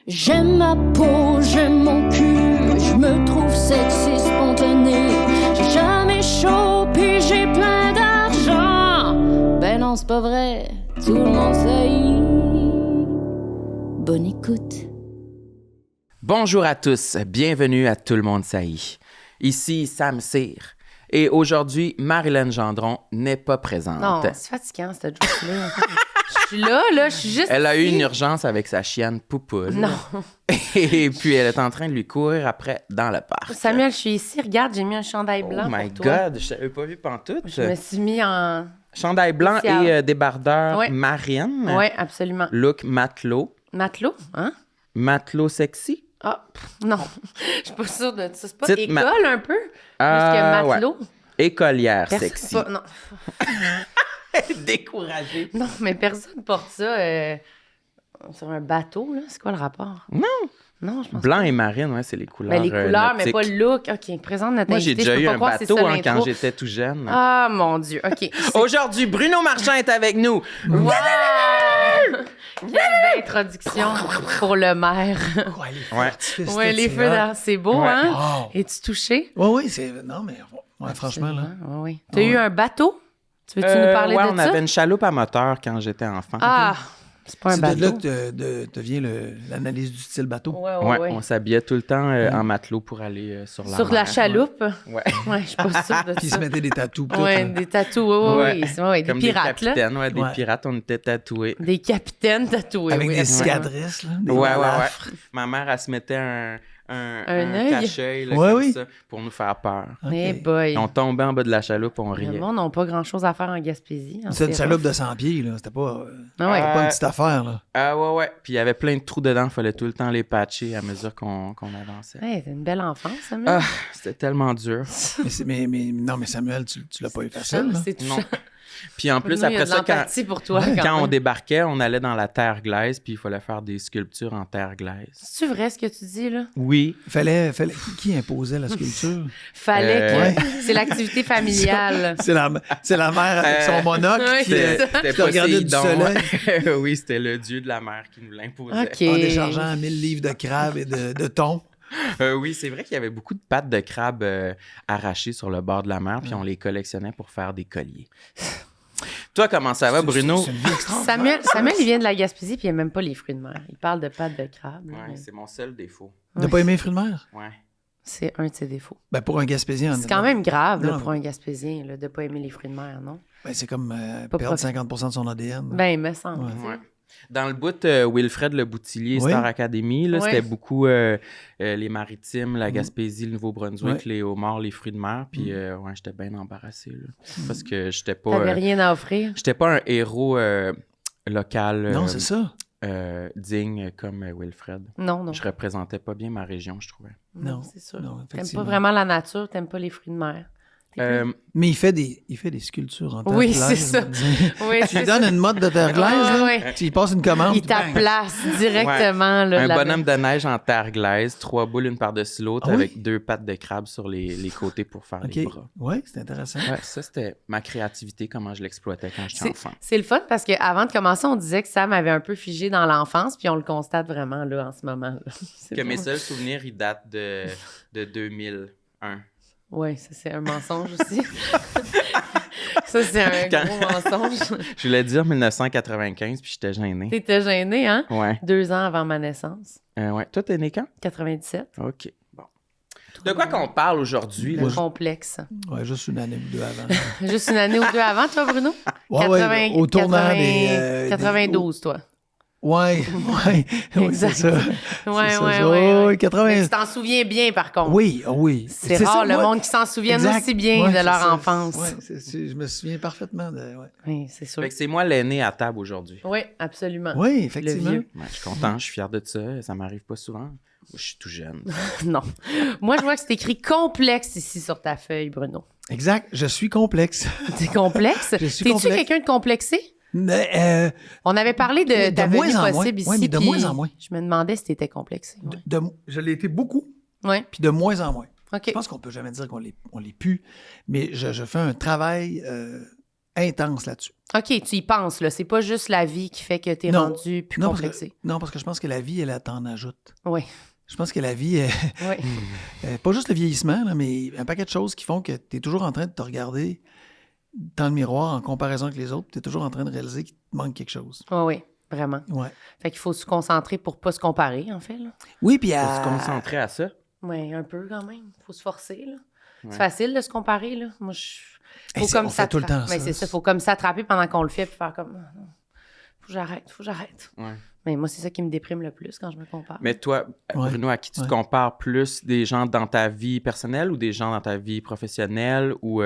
J'aime ma peau, j'aime mon cul, je me trouve sexy spontané. J'ai jamais chaud, puis j'ai plein d'argent. Ben non, c'est pas vrai, tout le monde sait. Bonne écoute. Bonjour à tous, bienvenue à Tout le monde saillit. Ici Sam Cyr. Et aujourd'hui, Marilyn Gendron n'est pas présente. Non, c'est fatigant, cette journée-là. Je suis là, je suis juste Elle a eu ici. une urgence avec sa chienne Poupoule. Non. Et puis, elle est en train de lui courir après dans le parc. Samuel, je suis ici. Regarde, j'ai mis un chandail blanc Oh my pour toi. God, je t'avais pas vu pantoute. Je me suis mis en... Chandail blanc spécial. et débardeur Ouais. marine. Oui, absolument. Look matelot. Matelot, hein? Matelot sexy. Ah, non. Je suis pas sûre de ça. C'est pas Petite école un peu? Plus Ah, que matelot? Écolière Personne sexy. pas- Non. Découragée. Non, mais personne porte ça sur un bateau, là. C'est quoi le rapport? Non. Non, je pense Blanc et marine, ouais, c'est les couleurs. Ben, les couleurs, mais nautiques. pas le look. OK, présente notre Moi, j'ai invité. déjà Je peux eu pas un croire que c'est bateau ça, quand l'intro. j'étais tout jeune. Ah, mon Dieu. OK. Aujourd'hui, Bruno Marchand est avec nous. Wow! Quelle belle introduction pour le maire. Ouais, les feux Ouais. d'artifice, Ouais, tout, les c'est feux hot. d'art, c'est beau, Ouais. hein? Wow. Es-tu touché? Oui, oui, c'est... Non, mais ouais, franchement, là... Oui, oui. T'as eu un bateau? Tu veux-tu nous parler ouais, de on ça? avait une chaloupe à moteur quand j'étais enfant. Ah! C'est pas un C'est de là bateau. que te vient l'analyse du style bateau. Ouais, on s'habillait tout le temps en matelot pour aller sur la Sur mer. la chaloupe? Ouais. Ouais, je suis pas sûre de Puis ils ça. se mettaient des tatous. pis tout, Ouais, là. des tatous, oui, Ouais. oui. C'est ouais, des Comme pirates, des là. capitaines, ouais, des Ouais. pirates, on était tatoués. Des capitaines tatoués, Avec oui. des absolument. cicatrices, là. Des Ouais. balafres. Ma mère, elle se mettait un œil? cache-œil là, Ouais, comme oui. ça pour nous faire peur. OK. Eh boy. On tombait en bas de la chaloupe, on Le riait. monde n'a pas grand-chose à faire en Gaspésie. hein, C'est une chaloupe rough. de 100 pieds, là. C'était pas... Ah ouais. c'était pas une petite affaire, là. Ah ouais. Puis il y avait plein de trous dedans, il fallait tout le temps les patcher à mesure qu'on avançait. Hey, c'est une belle enfance, ça, Ah, c'était tellement dur. mais non, mais Samuel, tu l'as pas eu facile, là. C'est touchant. Non. Puis en plus, Nous, il y a après de ça, quand, l'empathie pour toi, quand on même. débarquait, on allait dans la terre glaise, puis il fallait faire des sculptures en terre glaise. C'est-tu vrai ce que tu dis, là? Oui. Fallait... Qui imposait la sculpture? Fallait que... Ouais. C'est l'activité familiale. C'est la mère avec son monocle Ouais, qui... c'est ça. C'était qui te regardait du Poséidon. Oui, c'était le dieu de la mer qui nous l'imposait. OK. en déchargeant 1000 livres de crabe et de thon. Oui, c'est vrai qu'il y avait beaucoup de pattes de crabe arrachées sur le bord de la mer, puis on les collectionnait pour faire des colliers. Toi, comment ça va, Bruno? C'est une vie extraordinaire. Samuel, il vient de la Gaspésie, puis il n'aime même pas les fruits de mer. Il parle de pâtes de crabe. là, Ouais, mais c'est mon seul défaut. De pas aimer les fruits de mer? Ouais. c'est un de ses défauts. Ben, pour un Gaspésien... C'est quand même grave là, Non. pour un Gaspésien là, de ne pas aimer les fruits de mer, non? Ben, c'est comme Pas perdre prof- 50% de son ADN. Ben, il me semble. Ouais. tu sais. Ouais. Dans le bout, Wilfred Le Boutillier, Oui. Star Academy, là, Ouais. c'était beaucoup les Maritimes, la Gaspésie, le Nouveau-Brunswick, Ouais. les homards, les fruits de mer. Puis ouais, j'étais bien embarrassé. Là, parce que j'étais pas, T'avais rien à offrir? j'étais pas un héros local Non, c'est ça. digne comme Wilfred. Non. Je représentais pas bien ma région, je trouvais. Non, c'est sûr. non, T'aimes pas effectivement. vraiment la nature, t'aimes pas les fruits de mer. Mais il fait des sculptures en terre Oui, glaise. c'est ça. on va dire. Oui, Tu lui donnes une mode de terre glaise, Ah, là, ouais. tu lui passes une commande. Il puis bang. place directement. Là, Un la- bonhomme de neige en terre glaise, 3 boules une par-dessus l'autre, Ah oui? avec 2 pattes de crabe sur les côtés pour faire les OK. bras. Oui, c'est intéressant. Ouais, ça, c'était ma créativité, comment je l'exploitais quand j'étais enfant. C'est le fun parce qu'avant de commencer, on disait que Sam avait un peu figé dans l'enfance, puis on le constate vraiment là en ce moment. Là. C'est Que mes bon. seuls souvenirs, ils datent de 2001. Oui, ça c'est un mensonge aussi. Ça c'est un Quand- gros mensonge. Je voulais dire 1995, puis j'étais gêné. T'étais gêné, hein? Ouais. 2 ans avant ma naissance. Ouais. Toi, t'es né quand? 97. OK. Bon. De quoi qu'on parle aujourd'hui? Le là? complexe. Ouais, juste une année ou deux avant. Juste une année ou deux avant, toi, Bruno? Ouais, au tournant des... 92, toi. Oui, Exact. c'est ça. Ouais, C'est ouais, ça, ouais, ça. ouais. Ouais, 80... Mais tu t'en souviens bien, par contre. Oui, oui. C'est rare ça, le moi. monde qui s'en souvienne Exact. aussi bien Ouais, de c'est leur ça. enfance. Ouais, je me souviens parfaitement de... Ouais. Oui, c'est sûr. Fait que c'est moi l'aîné à table aujourd'hui. Oui, absolument. Oui, Le effectivement. vieux. Ouais, je suis content, je suis fier de ça. Ça m'arrive pas souvent. Moi, je suis tout jeune. Non. Moi, je vois que c'est écrit complexe ici sur ta feuille, Bruno. Exact, je suis complexe. T'es complexe? Je suis T'es-tu complexe. quelqu'un de complexé? Mais, On avait parlé de de ta moins venue en moins. possible ici. Ouais, mais de puis moins en moins. Je me demandais si t'étais complexé. Ouais. je l'ai été beaucoup, Ouais. puis de moins en moins. OK. Je pense qu'on peut jamais dire qu'on l'est plus, mais je fais un travail intense là-dessus. OK, tu y penses, là. C'est pas juste la vie qui fait que t'es Non. rendu plus Non, complexé. parce que je pense que la vie, elle t'en ajoute. Oui. Je pense que la vie, Oui. pas juste le vieillissement, là, mais un paquet de choses qui font que tu es toujours en train de te regarder dans le miroir en comparaison avec les autres. Tu es toujours en train de réaliser qu'il te manque quelque chose. Oui, oui, vraiment. Ouais. Fait qu'il faut se concentrer pour pas se comparer, en fait, là. Oui, puis Faut se concentrer à ça. Oui, un peu quand même. Faut se forcer, là. Ouais. C'est facile de se comparer, là. Moi, Hey, on fait tout le temps Mais ça. c'est ça, faut comme s'attraper pendant qu'on le fait puis faire comme Ah, non, faut que j'arrête. Ouais. Mais moi, c'est ça qui me déprime le plus quand je me compare. Mais toi, Ouais. Bruno, à qui tu te Ouais. compares plus? Des gens dans ta vie personnelle ou des gens dans ta vie professionnelle ou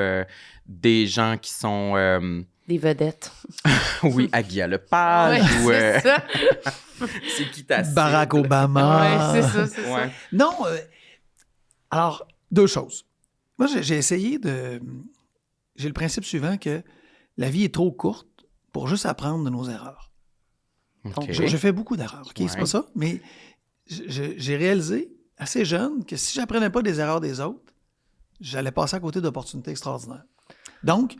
des gens qui sont, Des vedettes. oui, à Guy Lepage Ouais, ou c'est ça. c'est qui ta cible? Barack Obama. Ouais, c'est ça, c'est ça. Ouais. Non, alors, deux choses. Moi, j'ai essayé de... J'ai le principe suivant que la vie est trop courte pour juste apprendre de nos erreurs. OK. Je fais beaucoup d'erreurs, OK? Ouais. C'est pas ça, mais j'ai réalisé assez jeune que si j'apprenais pas des erreurs des autres, j'allais passer à côté d'opportunités extraordinaires. Donc,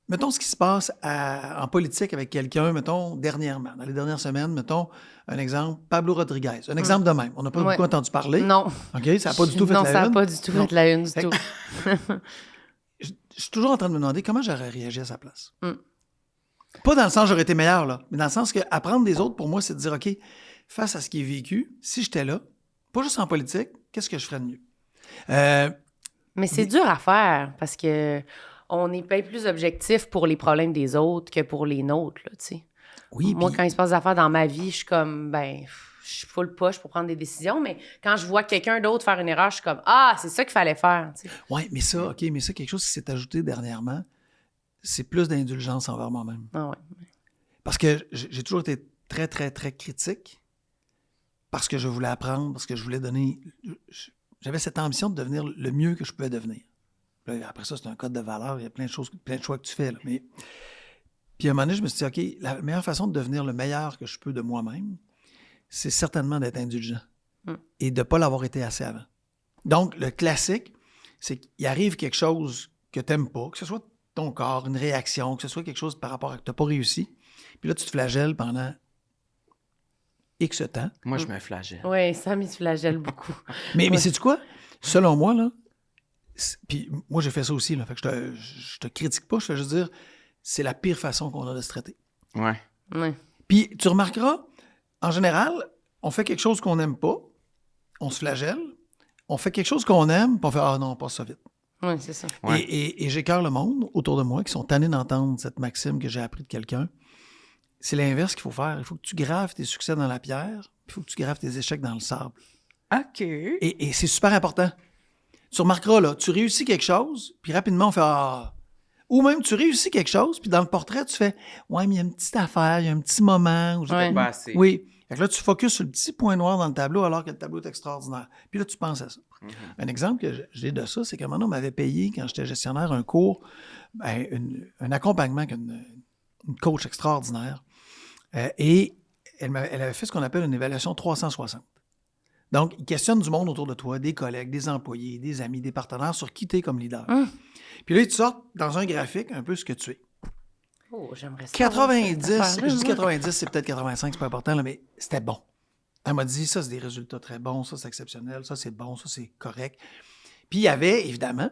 mettons ce qui se passe en politique avec quelqu'un, mettons, dernièrement, dans les dernières semaines, mettons, un exemple, Pablo Rodriguez. Un exemple de même. On n'a pas Ouais. beaucoup entendu parler. Non. OK? Ça n'a pas du tout fait Non, la ça n'a une. pas du tout Non. fait la une du Fait tout. Je suis toujours en train de me demander comment j'aurais réagi à sa place. Mm. Pas dans le sens j'aurais été meilleur, là, mais dans le sens que apprendre des autres, pour moi, c'est de dire, OK, face à ce qui est vécu, si j'étais là, pas juste en politique, qu'est-ce que je ferais de mieux? Mais c'est dur à faire parce que on est bien plus objectif pour les problèmes des autres que pour les nôtres, là, tu sais. Oui, Moi, puis- quand il se passe des affaires dans ma vie, je suis comme, ben, je suis full poche pour prendre des décisions, mais quand je vois quelqu'un d'autre faire une erreur, je suis comme, ah, c'est ça qu'il fallait faire, tu sais. Oui, mais ça, OK, mais ça, quelque chose qui s'est ajouté dernièrement, c'est plus d'indulgence envers moi-même. Ah ouais. Parce que j'ai toujours été très, très, très critique parce que je voulais apprendre, parce que je voulais donner... J'avais cette ambition de devenir le mieux que je pouvais devenir. Là, après ça, c'est un code de valeur, il y a plein de choses, plein de choix que tu fais. Là, mais... Puis à un moment donné, je me suis dit, OK, la meilleure façon de devenir le meilleur que je peux de moi-même, c'est certainement d'être indulgent et de ne pas l'avoir été assez avant. Donc, le classique, c'est qu'il arrive quelque chose que tu n'aimes pas, que ce soit ton corps, une réaction, que ce soit quelque chose par rapport à que tu n'as pas réussi. Puis là, tu te flagelles pendant X temps. Moi, je me flagelle. Oui, ça me flagelle beaucoup. Mais sais-tu quoi? Selon moi, là, puis moi, j'ai fait ça aussi, là, fait que je te critique pas, je fais juste dire, c'est la pire façon qu'on a de se traiter. Ouais. Ouais. Puis tu remarqueras, en général, on fait quelque chose qu'on n'aime pas, on se flagelle, on fait quelque chose qu'on aime, puis on fait « Ah non, passe ça vite ». Oui, c'est ça. Ouais. Et j'écœure le monde autour de moi qui sont tannés d'entendre cette maxime que j'ai appris de quelqu'un. C'est l'inverse qu'il faut faire. Il faut que tu graves tes succès dans la pierre, puis il faut que tu graves tes échecs dans le sable. OK. Et c'est super important. Tu remarqueras, là, tu réussis quelque chose, puis rapidement, on fait « Ah ». Ou même, tu réussis quelque chose, puis dans le portrait, tu fais « Ouais, mais il y a une petite affaire, il y a un petit moment. » Où Ouais. Pas assez. Oui. Fait que là, tu focuses sur le petit point noir dans le tableau alors que le tableau est extraordinaire. Puis là, tu penses à ça. Un exemple que j'ai de ça, c'est qu'un moment, on m'avait payé, quand j'étais gestionnaire, un cours, un accompagnement avec une coach extraordinaire. Et elle avait fait ce qu'on appelle une évaluation 360. Donc, il questionne du monde autour de toi, des collègues, des employés, des amis, des partenaires, sur qui tu es comme leader. Puis là, ils te sortent dans un graphique un peu ce que tu es. Oh, j'aimerais ça. 90, cette affaire-là, je dis moi. 90, c'est peut-être 85, c'est pas important, là, mais c'était bon. Elle m'a dit, ça, c'est des résultats très bons, ça, c'est exceptionnel, ça, c'est bon, ça, c'est correct. Puis il y avait, évidemment,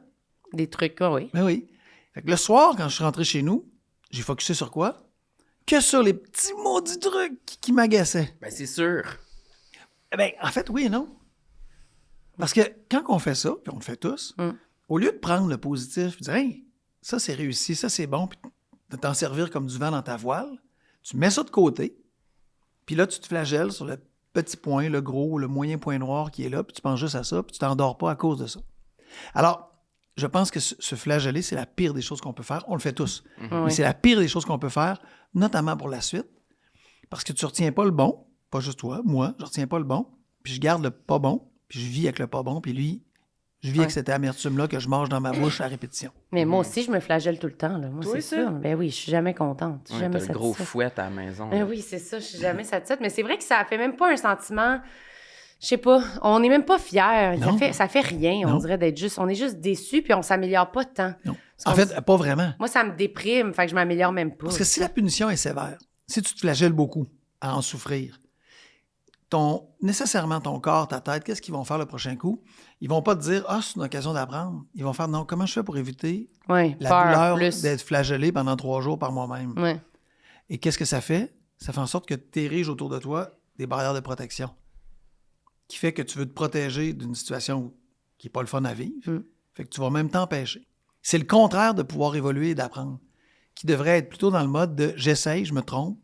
Des trucs, oui. ben oui. Fait que le soir, quand je suis rentré chez nous, j'ai focusé sur quoi? Que sur les petits maudits trucs qui m'agaçaient. Ben, c'est sûr. Eh ben, en fait, oui et non. Parce que quand on fait ça, puis on le fait tous, au lieu de prendre le positif, puis de dire, hey, ça, c'est réussi, ça, c'est bon, puis de t'en servir comme du vent dans ta voile, tu mets ça de côté, puis là, tu te flagelles sur le petit point, le gros, le moyen point noir qui est là, puis tu penses juste à ça, puis tu t'endors pas à cause de ça. Alors, je pense que se flageller, c'est la pire des choses qu'on peut faire. On le fait tous. Mais c'est la pire des choses qu'on peut faire, notamment pour la suite, parce que tu retiens pas le bon, pas juste toi, moi, je retiens pas le bon, puis je garde le pas bon, puis je vis avec le pas bon, puis lui, je vis avec cette amertume-là que je mange dans ma bouche à répétition. Mais moi aussi, je me flagelle tout le temps. Là. Moi, Toi, c'est ça? sûr. Ben oui, je suis jamais contente. Je suis Ouais, jamais t'as le gros satisfaite. fouet à la maison. Ben là. oui, c'est ça. Je suis jamais satisfaite. Mais c'est vrai que ça fait même pas un sentiment. Je sais pas, on n'est même pas fiers. Non. Ça fait rien, on Non. dirait on est juste déçus puis on s'améliore pas tant. Non. Parce En qu'on- fait, pas vraiment. Moi, ça me déprime, fait que je m'améliore même pas. Parce que si la punition est sévère, si tu te flagelles beaucoup à en souffrir, nécessairement ton corps, ta tête, qu'est-ce qu'ils vont faire le prochain coup? Ils vont pas te dire « Ah, c'est une occasion d'apprendre ». Ils vont faire « Non, comment je fais pour éviter Ouais, la peur douleur plus. d'être flagellé pendant 3 jours par moi-même? Ouais. Et qu'est-ce que ça fait? Ça fait en sorte que tu ériges autour de toi des barrières de protection qui fait que tu veux te protéger d'une situation qui n'est pas le fun à vivre. Fait que tu vas même t'empêcher. C'est le contraire de pouvoir évoluer et d'apprendre, qui devrait être plutôt dans le mode de « J'essaye, je me trompe,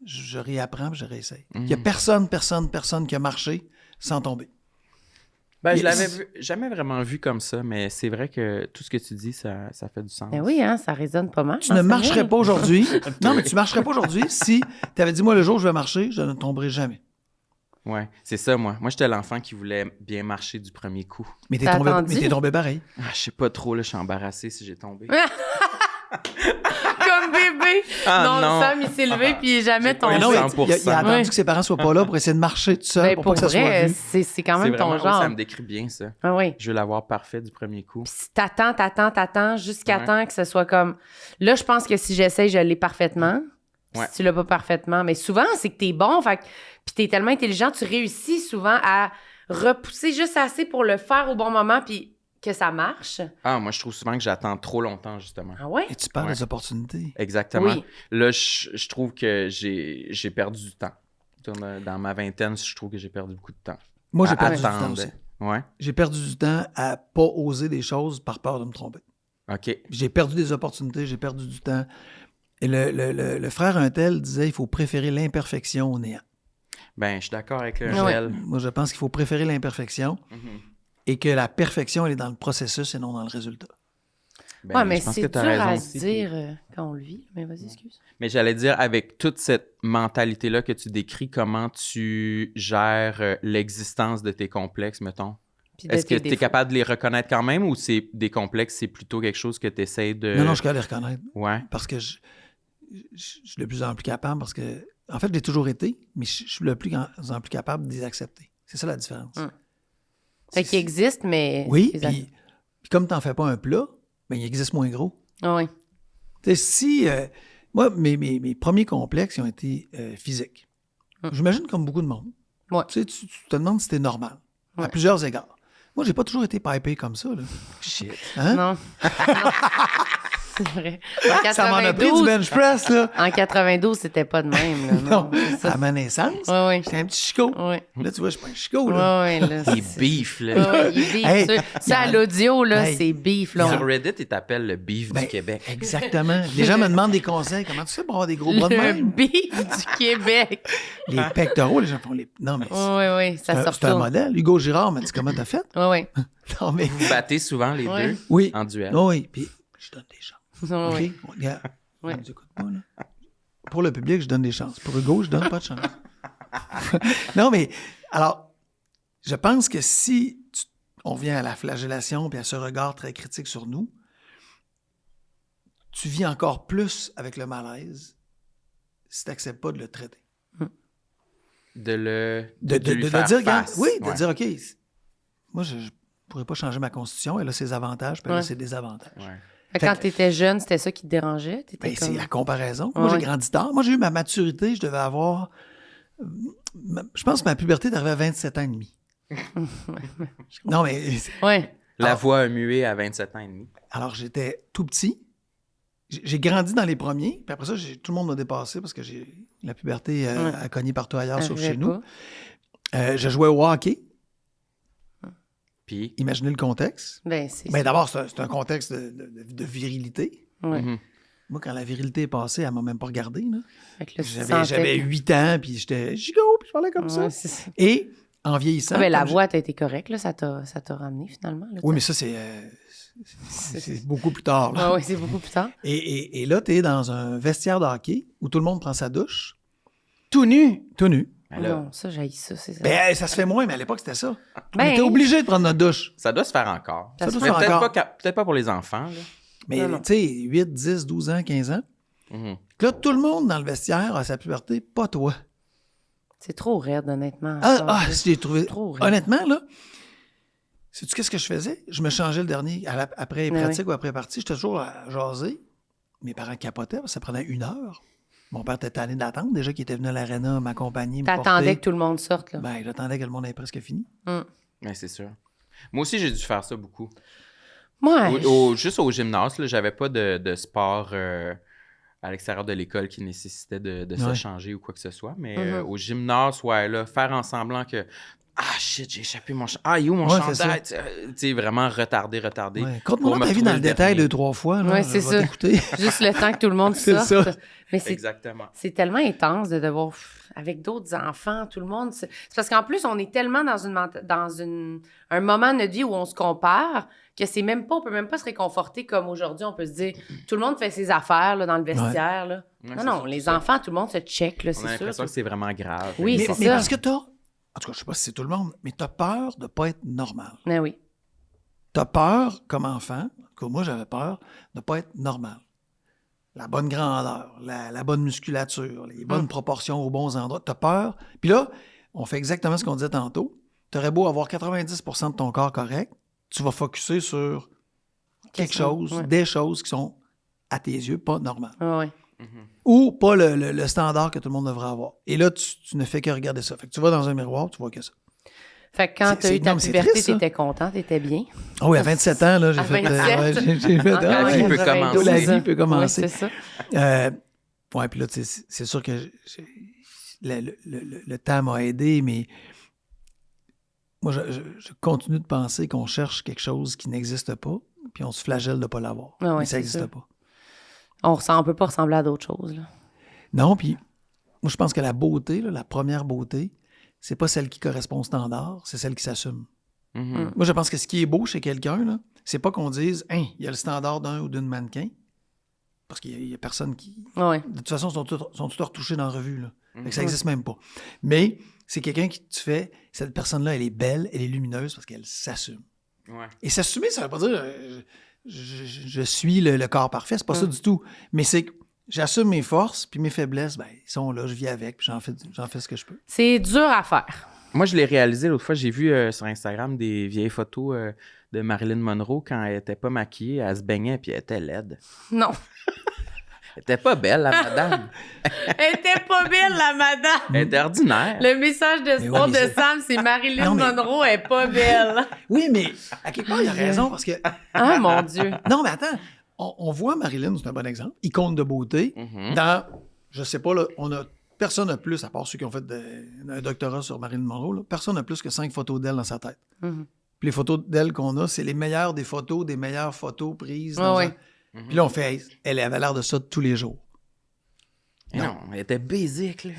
je réapprends, puis je réessaye ». Il n'y a personne qui a marché sans tomber. Ben, je l'avais jamais vraiment vu comme ça, mais c'est vrai que tout ce que tu dis, ça fait du sens. Ben oui, hein, ça résonne pas mal. Tu ne marcherais pas aujourd'hui. Non, mais tu marcherais pas aujourd'hui si tu avais dit « Moi, le jour où je vais marcher, je ne tomberai jamais ». Ouais, c'est ça, moi. Moi, j'étais l'enfant qui voulait bien marcher du premier coup. Mais T'as attendu? t'es tombé pareil. Ah, je sais pas trop, là, je suis embarrassé si j'ai tombé. Comme bébé. Ah, non. Sam, il s'est levé puis il est jamais J'ai pas tombé. eu Non, mais 100%. il a attendu Ouais. que ses parents soient pas là pour essayer de marcher tout seul Ben, pour pour pas que ça soit vrai, vu. c'est quand C'est même ton vraiment, genre. ça me décrit bien, ça. Ah oui. Je veux l'avoir parfait du premier coup. Puis si t'attends jusqu'à Ouais. temps que ce soit comme... Là, je pense que si j'essaye, je l'ai parfaitement. Puis Ouais. si tu l'as pas parfaitement. Mais souvent, c'est que t'es bon, fait que... Puis t'es tellement intelligent, tu réussis souvent à repousser juste assez pour le faire au bon moment puis que ça marche. Ah, moi, je trouve souvent que j'attends trop longtemps, justement. Ah ouais? Et tu perds Ouais. des opportunités. Exactement. Oui. Là, je trouve que j'ai perdu du temps. Dans ma vingtaine, je trouve que j'ai perdu beaucoup de temps. Moi, j'ai À perdu du temps attendre. aussi. Ouais. J'ai perdu du temps à pas oser des choses par peur de me tromper. OK. J'ai perdu des opportunités, j'ai perdu du temps. Et le frère Untel disait il faut préférer l'imperfection au néant. Ben, je suis d'accord avec le Ouais. gel. Moi, je pense qu'il faut préférer l'imperfection et que la perfection, elle est dans le processus et non dans le résultat. Ben, Ouais, mais je pense c'est que dur t'as raison à aussi. se dire quand on le vit. Mais vas-y, excuse. Mais j'allais dire, avec toute cette mentalité-là que tu décris, comment tu gères l'existence de tes complexes, mettons? Puis de Est-ce que tes tu es défauts. capable de les reconnaître quand même ou c'est des complexes, c'est plutôt quelque chose que tu essaies de... Non, je suis capable de les reconnaître Ouais. parce que je suis de plus en plus capable parce que, en fait, je l'ai toujours été, mais je suis de plus en plus capable de les accepter. C'est ça la différence. Fait qu'il existe, mais... Oui, les puis comme tu n'en fais pas un plat, ben, il existe moins gros. Ah oui. Tu sais, si... moi, mes premiers complexes, ils ont été physiques. J'imagine comme beaucoup de monde. Ouais. Tu sais, tu te demandes si c'était normal, à Ouais. plusieurs égards. Moi, j'ai pas toujours été pipé comme ça, là. Shit. Hein? Non. C'est vrai. En Ça m'en a pris du 92, bench press, là. en 92, c'était pas de même. Là, Non, c'est ça. à ma naissance, Oui, j'étais un petit chicot. oui. Là, tu vois, je suis pas un chicot, là. Oui, oui. Il beef, là. Oui, il beef. Hey, Ça, à l'audio, là, hey, c'est beef. Là. Sur Reddit, ils t'appellent le beef Ben, du Québec. Exactement. Les gens me demandent des conseils. Comment tu fais pour avoir des gros bras de Le même? beef du Québec. Les pectoraux, les gens font les... Non, mais Oui, oui, ça sort c'est un modèle. Hugo Girard m'a dit comment t'as fait? Oui, oui. Non, mais... Vous battez souvent les Ouais. deux Oui. en duel. Oh, oui, puis je donne des chances. Oui, OK? oui. Regarde. Ouais. Ne nous écoute pas, là. Pour le public, je donne des chances. Pour Hugo, je donne pas de chance. Non, mais, alors, je pense que si on revient à la flagellation puis à ce regard très critique sur nous, tu vis encore plus avec le malaise si tu n'acceptes pas de le traiter. De lui De faire dire, regarde, face. oui, de Ouais. dire, OK, moi, je ne pourrais pas changer ma constitution, elle a ses avantages, puis elle a Ouais. ses désavantages. Ouais. Fait que quand t'étais jeune, c'était ça qui te dérangeait? T'étais Ben, comme... c'est la comparaison. Moi, Ouais. j'ai grandi tard. Moi, j'ai eu ma maturité, je devais avoir... je pense que ma puberté est arrivée à 27 ans et demi. Non, mais... Ouais. La Alors- voix a mué à 27 ans et demi. Alors, j'étais tout petit. J'ai grandi dans les premiers, puis après ça, tout le monde m'a dépassé parce que la puberté a cogné partout ailleurs, sauf Arrivait chez nous. pas. Je jouais au hockey. Puis, Imaginez le contexte. Ben, c'est Ben, d'abord, c'est un contexte de virilité. Ouais. mhm. Moi, quand la virilité est passée, elle m'a même pas regardé. Là. Fait que là, tu J'avais sentais 8 ans, puis j'étais gigot, puis je parlais comme que- ça. Ouais, c'est ça. Et en vieillissant... Ah, ben, la comme voix, t'as été correcte, là. Ça t'a ramené, finalement. Là, Oui, mais ça, c'est beaucoup plus tard. Là. Ouais, ouais, c'est beaucoup plus tard. Et là, tu es dans un vestiaire de hockey où tout le monde prend sa douche, tout nu. Tout nu. Ben là, Non, ça, j'haïs ça, c'est ça. Ben, ça se fait moins, mais à l'époque, c'était ça. On Ben, était obligé de prendre notre douche. ça doit se faire encore. Ça se Mais fait peut-être encore. peut-être pas pour les enfants. Là. Mais Non, non. tu sais, 8, 10, 12 ans, 15 ans. Mhm. Là, tout le monde dans le vestiaire a sa puberté, pas toi. C'est trop raide, honnêtement. ça. Si j'ai trouvé... Trop raide. Honnêtement, là, sais-tu qu'est-ce que je faisais? Je me changeais le dernier. Après pratique ou après partie, j'étais toujours à jaser. Mes parents capotaient, parce que ça prenait 1 heure. Mon père était tanné d'attendre, déjà qu'il était venu à l'aréna m'accompagner, me porter. T'attendais que tout le monde sorte, là. Ben, j'attendais que le monde ait presque fini. Ouais, c'est sûr. Moi aussi, j'ai dû faire ça beaucoup. Ouais. Juste au gymnase, là, j'avais pas de sport à l'extérieur de l'école qui nécessitait de se changer ou quoi que ce soit. Mais au gymnase, ouais, là, faire en semblant que ah shit, j'ai échappé mon chandail. Ah, il est où mon chandail? Tu sais, vraiment retardé. Ouais. Conte-moi ta vie dans le détail 2-3 fois. Là, ouais, c'est ça. Juste le temps que tout le monde sorte. C'est ça. Mais exactement. C'est tellement intense de devoir, avec d'autres enfants, tout le monde. C'est parce qu'en plus, on est tellement dans un moment de notre vie où on se compare que c'est même pas, on peut même pas se réconforter comme aujourd'hui. On peut se dire, tout le monde fait ses affaires là, dans le vestiaire. Là. Ouais, non, les enfants, tout le monde se check. Là, on a l'impression que c'est vraiment grave. Oui, c'est ça. Mais parce que en tout cas, je sais pas si c'est tout le monde, mais t'as peur de pas être normal. Mais oui. T'as peur, comme enfant, en tout cas, moi, j'avais peur de pas être normal. La bonne grandeur, la bonne musculature, les bonnes proportions aux bons endroits. T'as peur. Puis là, on fait exactement ce qu'on disait tantôt. T'aurais beau avoir 90% de ton corps correct, tu vas focusser sur quelque chose, des choses qui sont, à tes yeux, pas normales. Ouais. Ou pas le standard que tout le monde devrait avoir. Et là, tu ne fais que regarder ça. Fait que tu vas dans un miroir, tu vois que ça. Fait que quand tu as eu ta puberté, tu étais content, tu étais bien. Ah oui, à 27 ans, là, j'ai fait... La vie peut commencer. La vie peut commencer. Oui, c'est ça. Oui, puis là, c'est sûr que le temps m'a aidé, mais moi, je continue de penser qu'on cherche quelque chose qui n'existe pas, puis on se flagelle de ne pas l'avoir. Mais ça n'existe pas. On peut pas ressembler à d'autres choses. Là. Non, puis moi, je pense que la beauté, là, la première beauté, c'est pas celle qui correspond au standard, c'est celle qui s'assume. Moi, je pense que ce qui est beau chez quelqu'un, là, c'est pas qu'on dise « il y a le standard d'un ou d'une mannequin », parce qu'il y a personne qui... Ouais. De toute façon, sont tous retouchés dans la revue. Là. Fait que ça n'existe même pas. Mais c'est quelqu'un qui tu fais, cette personne-là, elle est belle, elle est lumineuse parce qu'elle s'assume. Ouais. Et s'assumer, ça veut pas dire je suis le corps parfait, c'est pas ça du tout. Mais c'est que j'assume mes forces, puis mes faiblesses, ben, ils sont là, je vis avec, puis j'en fais ce que je peux. C'est dur à faire. Moi, je l'ai réalisé l'autre fois. J'ai vu sur Instagram des vieilles photos de Marilyn Monroe quand elle était pas maquillée. Elle se baignait puis elle était laide. Non. Elle était pas belle, la madame. Elle était pas belle, la madame. Elle était ordinaire. Le message de sport de Sam, c'est Marilyn Monroe est pas belle. Oui, mais à quelque part, il a raison, parce que... Ah, mon Dieu. Non, mais attends. On voit Marilyn, c'est un bon exemple, icône de beauté, dans, je sais pas, là, personne n'a plus, à part ceux qui ont fait un doctorat sur Marilyn Monroe, là, personne n'a plus que 5 photos d'elle dans sa tête. Puis les photos d'elle qu'on a, c'est les meilleures des meilleures photos prises. Puis là, on fait, hey, elle avait l'air de ça tous les jours. Non, elle était basic, là.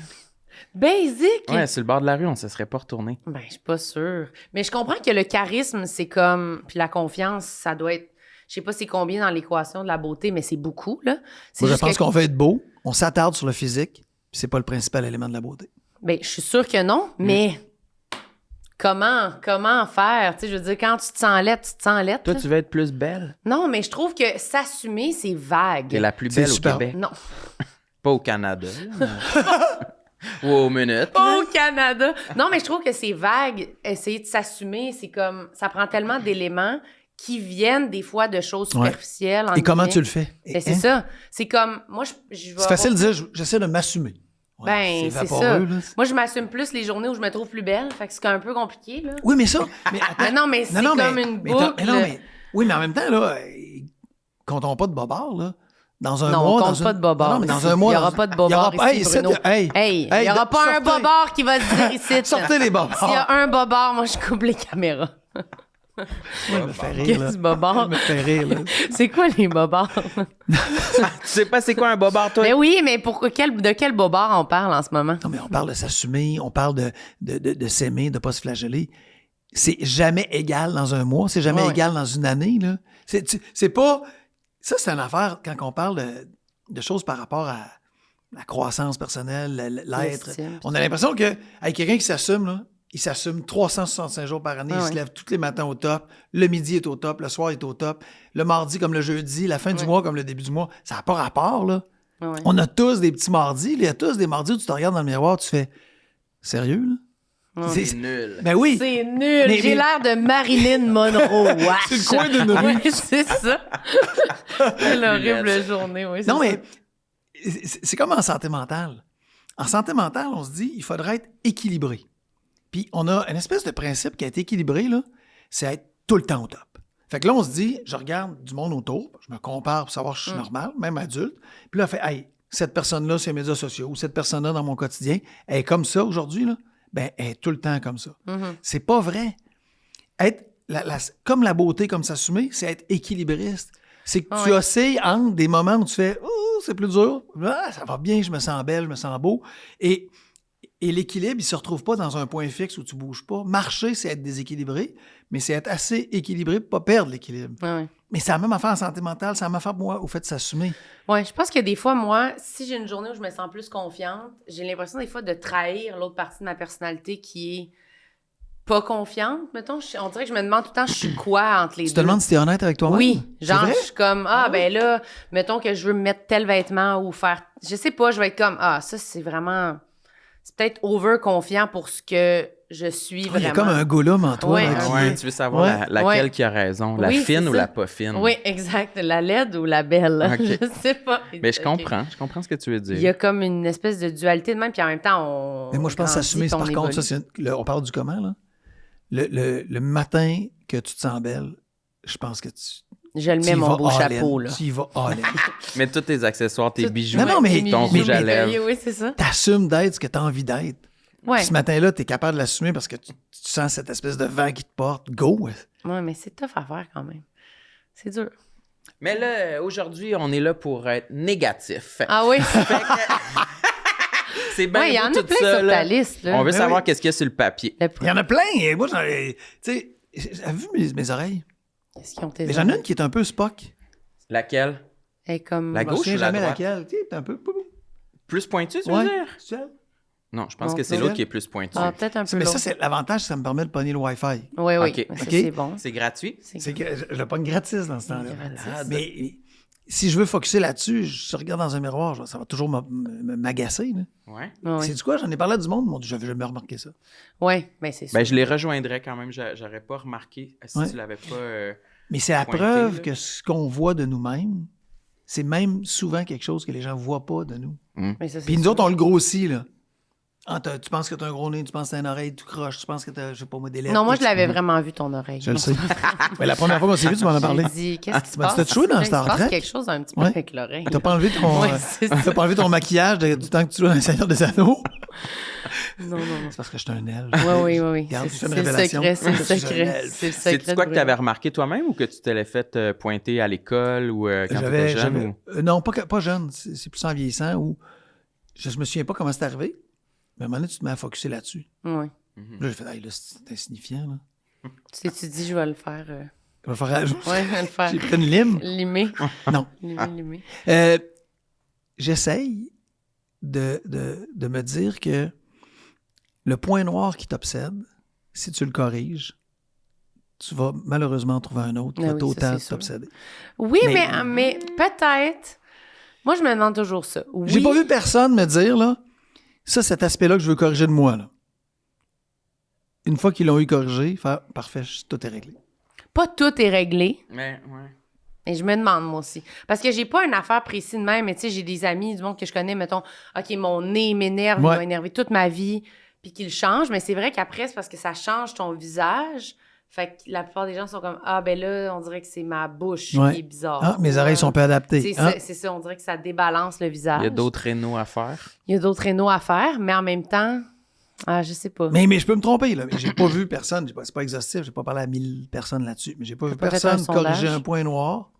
Basic? Ouais, sur le bord de la rue, on se serait pas retourné. Ben, je suis pas sûre. Mais je comprends que le charisme, c'est comme... Puis la confiance, ça doit être... Je sais pas c'est combien dans l'équation de la beauté, mais c'est beaucoup, là. Moi, je pense qu'on veut être beau, on s'attarde sur le physique, puis c'est pas le principal élément de la beauté. Ben, je suis sûre que non, mais... Comment faire? Tu sais, je veux dire, quand tu te sens laide, tu te sens laide. Toi, là. tu veux être plus belle? Non, mais je trouve que s'assumer, c'est vague. T'es la plus belle au super. Québec. Non. Pas au Canada. Ou aux minutes. Pas au Canada. Non, mais je trouve que c'est vague. Essayer de s'assumer, c'est comme... Ça prend tellement d'éléments qui viennent des fois de choses superficielles. Et comment tu le fais? Ben, c'est ça. C'est comme... Moi, je vais... C'est facile de dire, j'essaie de m'assumer. Ouais, ben, c'est ça. Là. Moi, je m'assume plus les journées où je me trouve plus belle. Fait que c'est un peu compliqué, là. Oui, mais ça... Mais attends, non, mais c'est comme une boucle. Oui, mais en même temps, là, comptons pas de bobard, là. Dans un non, mois... on compte pas de bobard. Non, mais dans un mois... Il n'y aura pas de bobard ici, Bruno. Il n'y aura pas un bobard qui va se dire ici. Sortez les bobards. S'il y a un bobard, moi, je coupe les caméras. Ouais, me fait rire, Qu'est-ce bobard? me fait rire, là. C'est quoi les bobards? Tu sais pas c'est quoi un bobard, toi? Mais oui, mais de quel bobard on parle en ce moment? Non, mais on parle de s'assumer, on parle de s'aimer, de pas se flageller. C'est jamais égal dans un mois, c'est jamais égal dans une année, là. C'est pas... Ça, c'est une affaire, quand on parle de choses par rapport à la croissance personnelle, l'être. On a l'impression que avec quelqu'un qui s'assume, là, il s'assume 365 jours par année, il se lève tous les matins au top, le midi est au top, le soir est au top, le mardi comme le jeudi, la fin du mois comme le début du mois. Ça n'a pas rapport, là. On a tous des petits mardis, il y a tous des mardis où tu te regardes dans le miroir, tu fais Sérieux, là? C'est nul. Ben oui. C'est nul. Mais- J'ai l'air de Marilyn Monroe. Wesh. C'est le coin d'une rue. Oui, c'est ça. Quelle horrible journée, oui. Non, mais c'est comme en santé mentale. En santé mentale, on se dit, il faudrait être équilibré. Puis on a une espèce de principe qui a été équilibré, là, c'est être tout le temps au top. Fait que là, on se dit, je regarde du monde autour, je me compare pour savoir si je suis normal, même adulte. Puis là, on fait, hey, cette personne-là sur les médias sociaux, ou cette personne-là dans mon quotidien, elle est comme ça aujourd'hui, là. Ben, elle est tout le temps comme ça. C'est pas vrai. Être comme la beauté, comme s'assumer, c'est être équilibriste. C'est que tu oscilles entre des moments où tu fais « Oh, c'est plus dur. Ah, ça va bien, je me sens belle, je me sens beau. » Et l'équilibre, il se retrouve pas dans un point fixe où tu bouges pas. Marcher, c'est être déséquilibré, mais c'est être assez équilibré pour pas perdre l'équilibre. Ouais. Mais c'est la même affaire en santé mentale, c'est la même affaire pour moi au fait de s'assumer. Oui, je pense que des fois, moi, si j'ai une journée où je me sens plus confiante, j'ai l'impression des fois de trahir l'autre partie de ma personnalité qui est pas confiante, mettons. On dirait que je me demande tout le temps, je suis quoi entre les deux? Tu te demandes si t'es honnête avec toi-même? Oui, C'est genre, vrai? je suis comme, ben là, mettons que je veux mettre tel vêtement ou faire, je sais pas, je vais être comme, ça, c'est vraiment, c'est peut-être over-confiant pour ce que je suis vraiment. Il y a comme un gollum en toi. Ouais, là, qui- Ouais, tu veux savoir laquelle qui a raison, la Oui, fine c'est ou ça. la pas fine? Oui, exact. La laide ou la belle? Ok. Je sais pas. Mais je Ok. comprends ce que tu veux dire. Il y a comme une espèce de dualité de même, puis en même temps, on. Mais moi, je pense grandit, s'assumer, puis par on contre, ça, évolue. on parle du comment, là? Le matin que tu te sens belle, je pense que tu Je le tu mets y mon vas beau all chapeau, in. là. Tu y vas all in. Mais tous tes accessoires, tes bijoux, Non, mais- ton mes rouge à bijoux, mes lèvres. colliers, Oui, c'est ça. T'assumes d'être ce que tu as envie d'être. Ouais. Puis ce matin-là, tu es capable de l'assumer parce que tu sens cette espèce de vent qui te porte. Go! Ouais, mais c'est tough à faire quand même. C'est dur. Mais là, aujourd'hui, on est là pour être négatif. Ah oui? C'est bien Ouais, il y beau en a tout plein ça, sur là. ta liste, là. On veut Ben savoir oui. qu'est-ce qu'il y a sur le papier. Il y en a plein! Et moi, tu sais, as vu mes oreilles? Qu'est-ce qu'ils ont tes Mais j'en ai une qui est un peu Spock. Laquelle? Elle est comme. La Je me gauche souviens ou la jamais droite? laquelle. Tu sais, t'es un peu... Plus pointu, tu veux Ouais. dire? C'est elle? Non, je pense Non, que c'est pas l'autre elle. qui est plus pointu. Ah, peut-être un peu. Mais ça, l'autre. c'est l'avantage, ça me permet de pogner le Wi-Fi. Oui, oui. Ok. Mais ça, Ok. c'est bon. C'est gratuit? C'est que je le pogne gratis dans ce temps-là. Gratis. Mais si je veux focusser là-dessus, je regarde dans un miroir, ça va toujours m'agacer. là. Ouais. Oui, C'est du quoi? J'en ai parlé à du monde, mon Dieu, j'avais jamais remarqué ça. mais c'est sûr. Ben, je les rejoindrais quand même. J'aurais pas remarqué si Ouais. tu l'avais pas. Mais c'est la Pointé, preuve là. que ce qu'on voit de nous-mêmes, c'est même souvent quelque chose que les gens ne voient pas de nous. Mais ça, c'est Puis nous sûr. autres, on le grossit, là. Ah, tu penses que tu as un gros nez, tu penses que tu as une oreille tout croche, tu penses que tu as, je sais pas moi, des lèvres. Non, moi, je tu- l'avais vraiment vu, ton oreille. Je le sais. Mais la première fois qu'on s'est vu, tu m'en as parlé. J'ai dit, qu'est-ce qui se tu m'as dit, passe? t'as-tu joué dans Il Star se passe Trek? quelque chose un petit peu Ouais. avec l'oreille. T'as pas enlevé ton, Ouais, c'est ça. t'as pas enlevé ton maquillage du temps que tu joues dans Le Seigneur des Anneaux? Non, non, non. C'est parce que je suis un elfe. Oui. Regarde, C'est c'est une le révélation. secret, c'est le Je suis un secret. elfe. C'est le secret. C'est-tu quoi de que tu avais Bruno. remarqué toi-même ou que tu te l'as fait pointer à l'école ou quand tu étais jeune? Non, pas jeune. C'est plus en vieillissant où je me souviens pas comment c'est arrivé. Mais à un moment donné, tu te mets à focusser là-dessus. Oui. Là, j'ai fait, hey, là, c'est insignifiant. Là. Tu dis, je vais le faire. Je vais faire Ouais, je vais le faire. J'ai pris une lime. Limer. Non. Limer. J'essaye de me dire que le point noir qui t'obsède, si tu le corriges, tu vas malheureusement en trouver un autre qui Ah va oui, t'autant ça, c'est sûr. t'obséder. Oui, Mais- mais peut-être. Moi, je me demande toujours ça. Oui. J'ai pas vu personne me dire, là, ça, cet aspect-là que je veux corriger de moi, là. Une fois qu'ils l'ont eu corrigé, faire parfait, tout est réglé. Pas tout est réglé. Mais, ouais. Et je me demande, moi aussi. Parce que j'ai pas une affaire précise de même, mais tu sais, j'ai des amis du monde que je connais, mettons, OK, mon nez m'énerve, Ouais. il m'a énervé toute ma vie, puis qu'il change. Mais c'est vrai qu'après, c'est parce que ça change ton visage. Fait que la plupart des gens sont comme, ah, ben là, on dirait que c'est ma bouche Ouais. qui est bizarre. Ah, mes oreilles sont peu adaptées. C'est Hein? ça, c'est ça, on dirait que ça débalance le visage. Il y a d'autres rénaux à faire. Il y a d'autres rénaux à faire, mais en même temps, je sais pas. Mais je peux me tromper, là. Mais j'ai pas vu personne. C'est pas exhaustif. J'ai pas parlé à 1000 personnes là-dessus. Mais j'ai pas vu pas fait personne un sondage? corriger un point noir.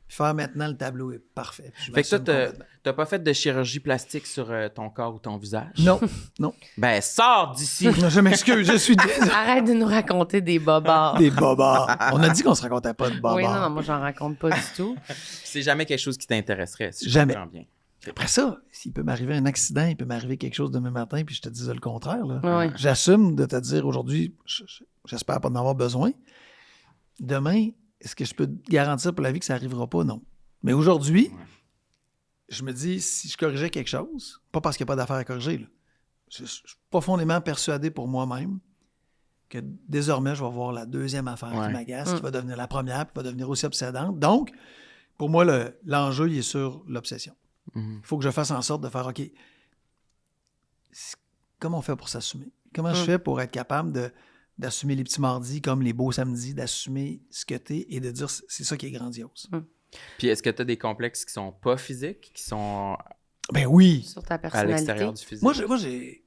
Faire maintenant, le tableau est parfait. Puis je Fait que toi, m'assume complètement. t'as pas fait de chirurgie plastique sur ton corps ou ton visage? Non, non. Ben, sors d'ici! Je m'excuse, je suis Arrête de nous raconter des bobards. des bobards. On a dit qu'on se racontait pas de bobards. Oui, non, moi, j'en raconte pas du tout. C'est jamais quelque chose qui t'intéresserait, si je Jamais. comprends bien. Après ça, s'il peut m'arriver un accident, il peut m'arriver quelque chose demain matin, puis je te disais le contraire. Là. Ouais. J'assume de te dire aujourd'hui, j'espère pas en avoir besoin. Demain, est-ce que je peux te garantir pour la vie que ça n'arrivera pas? Non. Mais aujourd'hui, je me dis, si je corrigeais quelque chose, pas parce qu'il n'y a pas d'affaire à corriger, là, je suis profondément persuadé pour moi-même que désormais, je vais voir la deuxième affaire qui m'agace, qui va devenir la première, puis va devenir aussi obsédante. Donc, pour moi, l'enjeu, il est sur l'obsession. Il faut que je fasse en sorte de faire, OK, comment on fait pour s'assumer? Comment je fais pour être capable d'assumer les petits mardis comme les beaux samedis, d'assumer ce que t'es et de dire c'est ça qui est grandiose. Puis est-ce que tu as des complexes qui sont pas physiques, qui sont Ben oui! Sur ta à personnalité. l'extérieur du physique? Moi,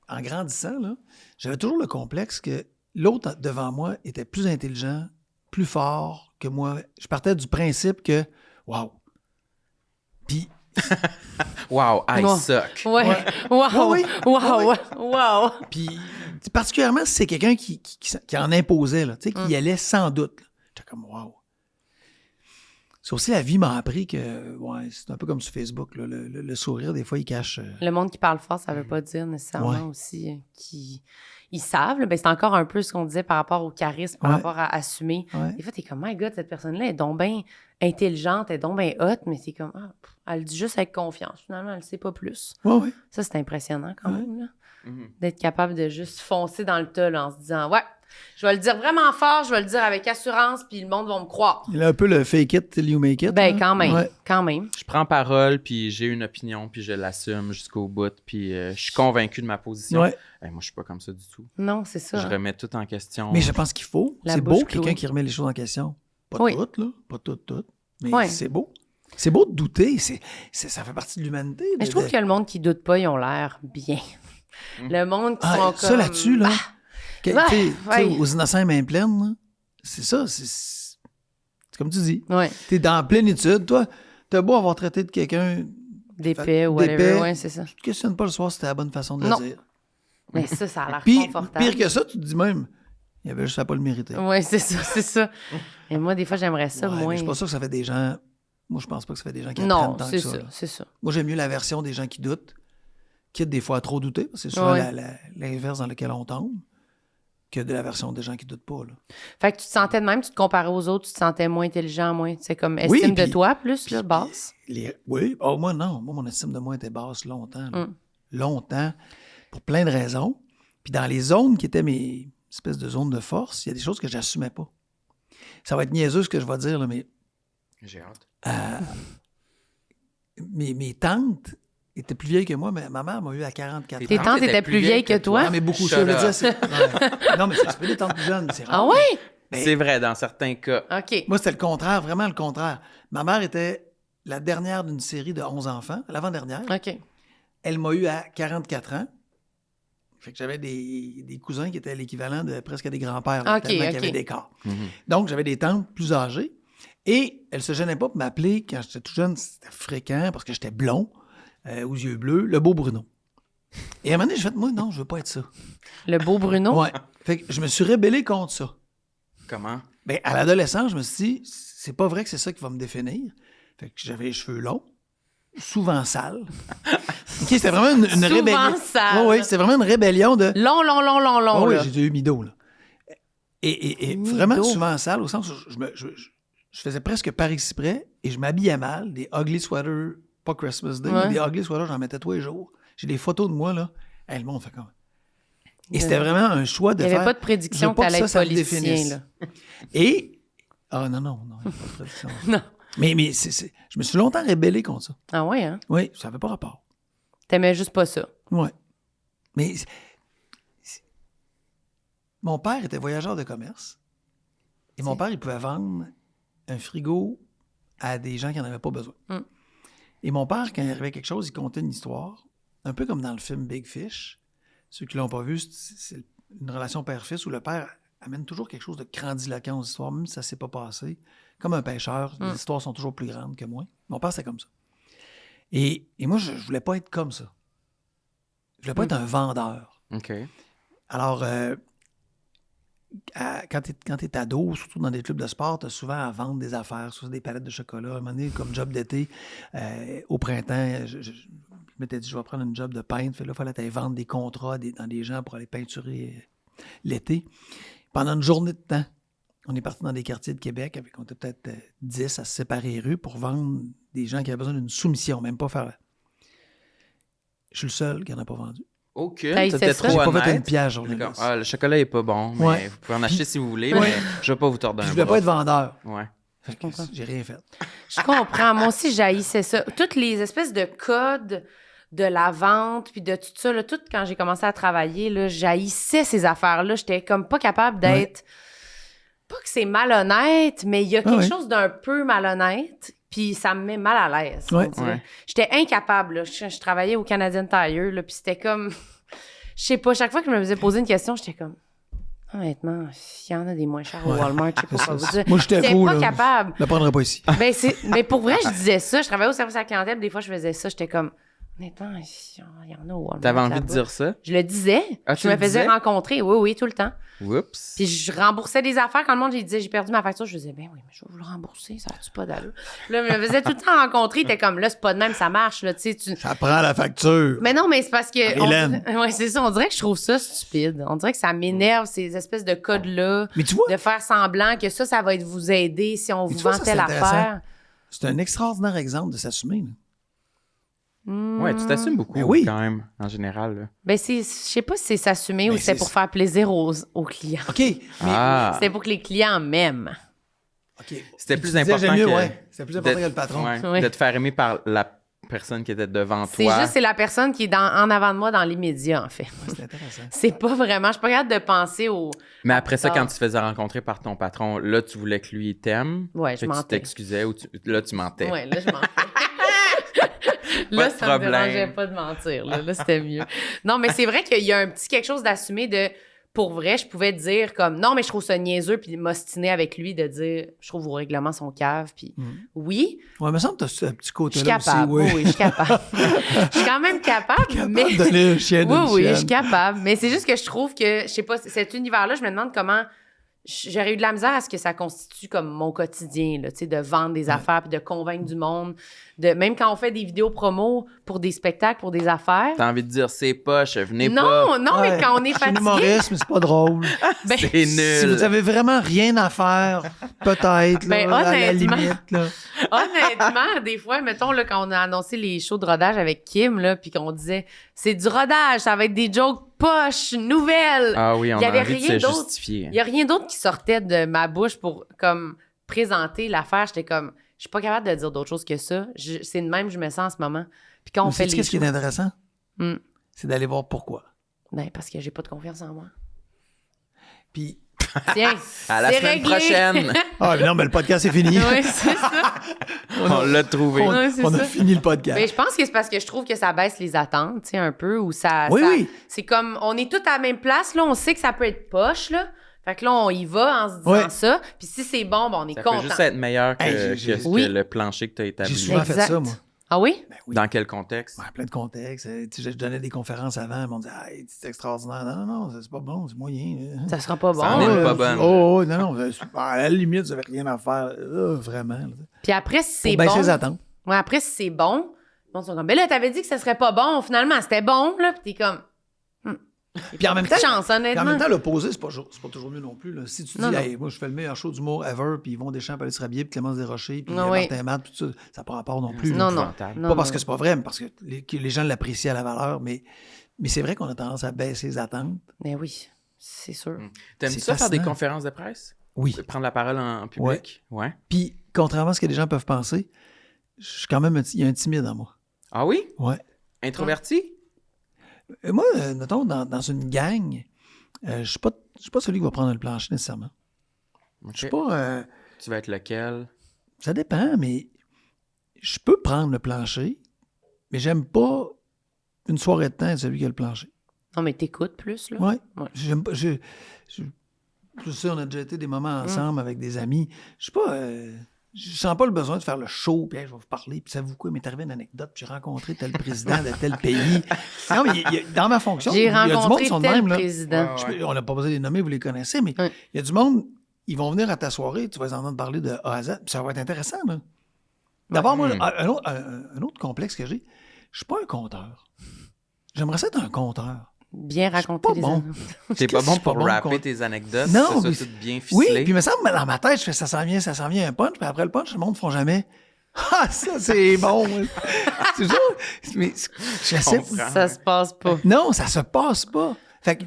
en grandissant, là, j'avais toujours le complexe que l'autre devant moi était plus intelligent, plus fort que moi. Je partais du principe que, wow! Puis... Wow, I Ouais. suck. Ouais. Wow. Oui, Wow. oui. Wow. Puis, particulièrement si c'est quelqu'un qui en imposait, là, tu sais, qui y allait sans doute. là. J'étais comme, wow. C'est aussi, la vie m'a appris que, ouais, c'est un peu comme sur Facebook, là, le sourire, des fois, il cache... Le monde qui parle fort, ça veut pas dire nécessairement Ouais. aussi qu'ils ils savent. Là. Ben, c'est encore un peu ce qu'on disait par rapport au charisme, par Ouais. rapport à assumer. Ouais. Des fois, t'es comme, my God, cette personne-là est donc bien intelligente, elle est donc bien hot, mais c'est comme, elle le dit juste avec confiance. Finalement, elle ne sait pas plus. Ouais, ouais. Ça, c'est impressionnant quand même, là. Mhm. D'être capable de juste foncer dans le tas là, en se disant, ouais, je vais le dire vraiment fort, je vais le dire avec assurance, puis le monde va me croire. Il a un peu le fake it till you make it. Ben, là. quand même, Ouais. quand même. Je prends parole, puis j'ai une opinion, puis je l'assume jusqu'au bout, puis je suis convaincu de ma position. Ouais. Moi, je suis pas comme ça du tout. Non, c'est ça. Je remets tout en question. Mais je pense qu'il faut. La C'est bouche beau, clouée. quelqu'un qui remet les choses en question. Pas Oui. toutes, là. Pas toutes. Mais Ouais. c'est beau. C'est beau de douter. Ça fait partie de l'humanité. Mais je trouve que le monde qui doute pas, ils ont l'air bien. Le monde qui sont comme... Ça, là-dessus, là. Tu sais, ouais. aux innocents mains pleines, là, c'est ça. C'est comme tu dis. Ouais, T'es dans plénitude. Toi, t'as beau avoir traité de quelqu'un, d'épais ou whatever, d'épais. ouais, c'est ça. tu te questionnes pas le soir si c'était la bonne façon de Non. le dire. Mais ça a l'air Puis, confortable. pire que ça, tu te dis même, il y avait juste à pas le mériter. Ouais, c'est ça, c'est ça. Et moi, des fois, j'aimerais ça, Ouais, moins. mais je suis pas sûr que ça fait des gens... Moi, je pense pas que ça fait des gens qui Non, apprennent tant c'est que ça. ça, là. c'est ça. Moi, j'aime mieux la version des gens qui doutent, quitte des fois à trop douter, parce que c'est souvent Ouais. l'inverse dans lequel on tombe, que de la version des gens qui doutent pas. Là. Fait que tu te sentais de même, tu te comparais aux autres, tu te sentais moins intelligent, moins, c'est comme Oui, estime de puis- toi plus, là, basse. Oui. Oh, moi, non. Moi, mon estime de moi était basse longtemps. là. Mm. Longtemps, pour plein de raisons. Puis dans les zones qui étaient mes espèces de zones de force, il y a des choses que j'assumais pas. Ça va être niaiseux ce que je vais dire, là, mais J'ai hâte. mes tantes étaient plus vieilles que moi, mais ma mère m'a eu à 44 Tes ans. tantes étaient plus vieilles que toi? Non, mais beaucoup. Shut Ça veut up. dire, ouais. Non, mais c'est pas des tantes plus jeunes, c'est rare. Ah ouais? Ben, C'est vrai, dans certains cas. OK. Moi, c'était le contraire, vraiment le contraire. Ma mère était la dernière d'une série de 11 enfants, l'avant-dernière. OK. Elle m'a eu à 44 ans. Fait que j'avais des cousins qui étaient l'équivalent de presque des grands-pères, là, OK, tellement qu'il y OK. avait des corps. Mhm. Donc, j'avais des tantes plus âgées. Et elles se gênaient pas pour m'appeler, quand j'étais tout jeune, c'était fréquent, parce que j'étais blond, aux yeux bleus, le beau Bruno. Et à un moment donné, j'ai fait, moi, non, je veux pas être ça. Le beau Bruno? Ouais. Fait que je me suis rébellé contre ça. Comment? Ben, à l'adolescence, je me suis dit, c'est pas vrai que c'est ça qui va me définir. Fait que j'avais les cheveux longs, souvent sales. OK, c'était vraiment une Souvent rébellion. sales. Oui, c'était vraiment une rébellion de... Long, Oui, là. j'ai eu Mido, là. Et Mido. vraiment souvent sale, au sens où je faisais presque par exprès et je m'habillais mal, des ugly sweaters, pas Christmas Day, Ouais. mais des ugly sweaters, j'en mettais tous les jours. J'ai des photos de moi, là. Hey, le monde fait comme... Et c'était vraiment un choix de Il n'y faire... avait pas de je prédiction veux que pas tu allais être ça me politicien, définisse. là. Et... Ah non, il n'y a pas de prédiction. Non. Mais je me suis longtemps rébellé contre ça. Ah ouais, hein? Oui, ça n'avait pas rapport. T'aimais juste pas ça. Oui. Mais mon père était voyageur de commerce. Et mon père, il pouvait vendre un frigo à des gens qui n'en avaient pas besoin. Mm. Et mon père, quand il arrivait quelque chose, il contait une histoire, un peu comme dans le film Big Fish. Ceux qui ne l'ont pas vu, c'est une relation père-fils où le père amène toujours quelque chose de grandiloquent aux histoires, même si ça ne s'est pas passé. Comme un pêcheur, les histoires sont toujours plus grandes que moi. Mon père, c'est comme ça. Et moi, je ne voulais pas être comme ça. Je voulais pas être un vendeur. OK. Alors, quand tu es ado, surtout dans des clubs de sport, tu as souvent à vendre des affaires, soit des palettes de chocolat. À un moment donné, comme job d'été, au printemps, je m'étais dit, je vais prendre une job de peintre. Fait là, il fallait aller vendre des contrats dans des gens pour aller peinturer l'été. Pendant une journée de temps, on est parti dans des quartiers de Québec, on était peut-être 10 à se séparer les rues pour vendre des gens qui avaient besoin d'une soumission, même pas faire... Je suis le seul qui n'en a pas vendu. Aucune, T'as c'était essayé ça? trop J'ai pas fait une honnête. piège sur J'étais le comme, gosse. le chocolat est pas bon, mais Ouais. vous pouvez en acheter si vous voulez, Ouais. mais je vais pas vous tordre Je un voulais bras. pas être vendeur. Ouais. Fait que j'ai rien fait. Je comprends. Moi aussi, j'haïssais ça. Toutes les espèces de codes de la vente, puis de tout ça, là, tout quand j'ai commencé à travailler, là, j'haïssais ces affaires-là. J'étais comme pas capable d'être... Pas que c'est malhonnête, mais il y a quelque chose d'un peu malhonnête, puis ça me met mal à l'aise, on Ouais. dirait. Ouais. J'étais incapable, là. Je travaillais au Canadian Tire, là, puis c'était comme... Je sais pas, chaque fois que je me faisais poser une question, j'étais comme... Honnêtement, il y en a des moins chers au Walmart, je sais pas quoi vous dire. Moi, j'étais J'étais fou, pas là. capable. Je le prendrais pas ici. Mais pour vrai, je disais ça. Je travaillais au service à la clientèle, des fois, je faisais ça. J'étais comme, honnêtement, il y en a au Walmart. T'avais envie de là-bas. dire ça? Je le disais. Ah, Je tu me le faisais disais? rencontrer. Oui, tout le temps. Oups. Puis je remboursais des affaires. Quand le monde lui disait, j'ai perdu ma facture, je disais, ben oui, mais je vais vous le rembourser. Ça a-tu pas d'allure? Là, je me faisais tout le temps rencontrer. T'es comme, là, c'est pas de même, ça marche, là, tu sais. Ça prend la facture. Mais non, mais c'est parce que. Hélène. Ouais, c'est ça. On dirait que je trouve ça stupide. On dirait que ça m'énerve, ces espèces de codes-là. Mais tu vois, De faire semblant que ça va être vous aider si on Mais vous tu vois, vend ça, telle c'est intéressant. affaire. c'est un extraordinaire exemple de s'assumer. là. Ouais, tu t'assumes beaucoup, Ben oui. quand même, en général. Là. Ben, je sais pas si c'est s'assumer ou Ben, c'est c'est- pour faire plaisir aux clients. OK. Mais, C'était pour que les clients m'aiment. OK. C'était Tu plus disais, important j'aime mieux, que... ouais. C'était plus important de- que le patron. ouais, Ouais. de te faire aimer par la personne qui était devant C'est toi. juste, c'est la personne qui est en avant de moi dans les médias, en fait. Ouais, c'est intéressant. C'est pas vraiment, je suis pas capable de penser au... Mais après ça, Ah. quand tu te faisais rencontrer par ton patron, là, tu voulais que lui t'aime. Ouais, Fait je que tu mentais. t'excusais ou là, tu mentais. Ouais, là, je mentais. Là, de ça me problème. dérangeait pas de mentir. Là, c'était mieux. Non, mais c'est vrai qu'il y a un petit quelque chose d'assumé de... Pour vrai, je pouvais dire comme non, mais je trouve ça niaiseux, puis m'ostiner avec lui, de dire je trouve vos règlements sont caves, puis oui, Ouais, me semble que tu as ce petit je suis côté-là capable. aussi. Oui, je suis capable. Je suis quand même capable, mais. De donner un chien d'une Oui, je chienne. suis capable. Mais c'est juste que je trouve que, je sais pas, cet univers-là, je me demande comment j'aurais eu de la misère à ce que ça constitue comme mon quotidien, là, tu sais, de vendre des affaires puis de convaincre du monde. Même quand on fait des vidéos promo pour des spectacles, pour des affaires. T'as envie de dire c'est poche, venez pas. Non, mais Ouais. quand on est Je suis fatigué. humoriste, mais c'est pas drôle. Ben, C'est nul. Si vous avez vraiment rien à faire, peut-être, Ben, là, à la honnêtement. limite. Là. honnêtement, des fois, mettons, là, quand on a annoncé les shows de rodage avec Kim, là, puis qu'on disait, c'est du rodage, ça va être des jokes poches, nouvelles. Ah oui, on Il y a avait envie de rien se d'autre. justifier. Il n'y a rien d'autre qui sortait de ma bouche pour, comme, présenter l'affaire. J'étais comme, je suis pas capable de dire d'autre chose que ça. C'est de même que je me sens en ce moment. Puis quand on Mais fait sais-tu les qu'est-ce qui est shows- intéressant? Hmm. C'est d'aller voir pourquoi. Ben, parce que j'ai pas de confiance en moi. Puis, Tiens, À la c'est semaine réglé. prochaine. ah, mais non, mais le podcast est fini. Oui, c'est ça. On l'a trouvé. On, Ouais, c'est on a ça. fini le podcast. Mais je pense que c'est parce que je trouve que ça baisse les attentes, tu sais, un peu, ou ça... Oui, ça- oui. C'est comme, on est tous à la même place, là, on sait que ça peut être poche, là. Fait que là, on y va en se disant Ouais. ça. Puis si c'est bon, ben, on est Ça content. peut juste être meilleur que, Hey, j'ai- que Oui. le plancher que tu as J'ai établi. souvent fait Exact. ça, moi. Ah oui? Ben oui. Dans quel contexte? Ouais, plein de contextes. Tu sais, je donnais des conférences avant. Ils m'ont dit, hey, c'est extraordinaire. Non, non, non, c'est pas bon, c'est moyen. Ça sera pas bon. Ça en est là. pas bonne. Oh, non, non. À la limite, vous n'avez rien à faire. Vraiment. Là. Puis après, si c'est Pour baisser bon... les attentes. Ouais, après, si c'est bon, on se dit comme, ben là, t'avais dit que ça serait pas bon. Finalement, c'était bon, là. Puis t'es comme, Puis en même temps, chance, puis en honnêtement. même temps, l'opposé, c'est pas toujours mieux non plus. Là. Si tu dis, Non, non. hey, moi, je fais le meilleur show d'humour ever, puis Yvon Deschamps, Alex Rabier, puis Clémence Desrochers, puis Ah oui. Martin Matt, puis tout ça, ça n'a pas rapport non plus. Non, là. non. épouvantable. non. Pas parce non. que c'est pas vrai, mais parce que les gens l'apprécient à la valeur. Mais c'est vrai qu'on a tendance à baisser les attentes. Mais oui, c'est sûr. T'aimes C'est ça faire des fascinant. conférences de presse? Oui. Prendre la parole en public? Ouais. Puis, contrairement à ce que les gens peuvent penser, je suis quand même il y a un timide en moi. Ah oui? Ouais. Introverti? Moi, mettons, dans une gang, je suis pas celui qui va prendre le plancher nécessairement. Ok. Je suis pas. Tu vas être lequel? Ça dépend, mais je peux prendre le plancher, mais j'aime pas une soirée de temps être celui qui a le plancher. Non, mais t'écoutes plus, là. Ouais. Ouais. J'aime pas. Je sais, on a déjà été des moments ensemble avec des amis. Je suis pas. Je sens pas le besoin de faire le show, puis hey, je vais vous parler, puis savez-vous quoi, il m'est arrivé une anecdote, puis j'ai rencontré tel président de tel pays. Non, mais dans ma fonction, J'ai il y a du monde rencontré qui sont de tel même, là. président. Ouais. On n'a pas besoin de les nommer, vous les connaissez, mais Ouais. il y a du monde, ils vont venir à ta soirée, tu vas les entendre parler de A à Z, puis ça va être intéressant, là. D'abord, moi, un autre complexe que j'ai, je suis pas un conteur. J'aimerais ça être un conteur. Bien raconter pas les bon. anecdotes. T'es pas Qu'est-ce bon que c'est pour pas bon, rapper con- tes anecdotes? Non, c'est ça, mais- tout bien Oui, ficelé? puis il me semble, dans ma tête, je fais ça s'en vient, un punch, puis après le punch, le monde ne font jamais. Ah, ça, c'est bon. Toujours. Mais j'essaie. Ça se passe pas. Non, ça se passe pas. Fait que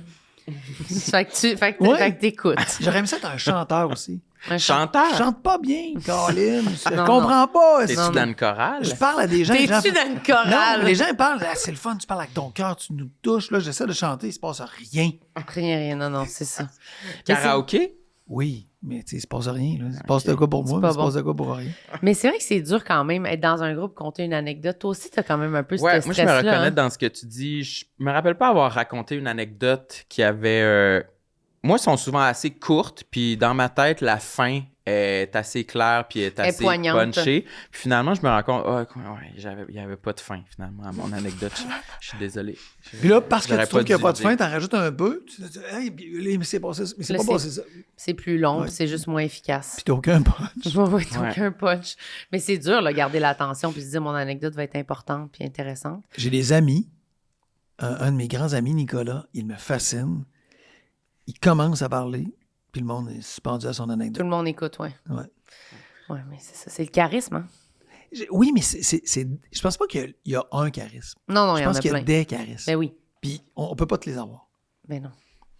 Fait que t'écoutes. j'aurais aimé ça être un chanteur aussi. Chanteur? Je chante pas bien, Colin. Je Non, comprends pas. T'es-tu dans une chorale? Je parle à des gens. les gens- T'es-tu dans une Non, chorale? les gens ils parlent. Ah, c'est le fun, tu parles avec ton cœur, tu nous touches. Là, j'essaie de chanter, il se passe rien. Rien, non, c'est ça. Mais Karaoké? Oui, mais tu sais, il se passe rien. Là. Il se passe de quoi pour moi, pas mais il se bon. passe de quoi pour rien. Mais c'est vrai que c'est dur quand même, être dans un groupe, conter une anecdote. Toi aussi, t'as quand même un peu Ouais, ce moi, je me stress-là. reconnais hein. dans ce que tu dis. Je me rappelle pas avoir raconté une anecdote qui avait... Moi, elles sont souvent assez courtes, puis dans ma tête, la fin est assez claire, puis est assez poignante. punchée. Puis finalement, je me rends compte, il n'y avait pas de fin, finalement, à mon anecdote. Je suis désolé. Puis là, parce que J'aurais tu trouves qu'il n'y a dû pas le de dire. fin, t'en rajoutes un peu. Tu te dis, hey, mais c'est passé, mais c'est Là, pas c'est- passé ça. C'est plus long, Ouais. puis c'est juste moins efficace. Puis t'as aucun punch. Oui, t'as Ouais. aucun punch. Mais c'est dur, là, garder l'attention, puis se dire mon anecdote va être importante puis intéressante. J'ai des amis, un de mes grands amis, Nicolas, il me fascine. Il commence à parler, puis le monde est suspendu à son Tout anecdote. le monde écoute, ouais. Ouais. Ouais, mais c'est ça, c'est le charisme, hein? Oui, mais je pense pas qu'il y a un charisme. Non, il Je y en pense a qu'il y a plein. des charismes. Ben oui, Puis on peut pas te les avoir. ben non.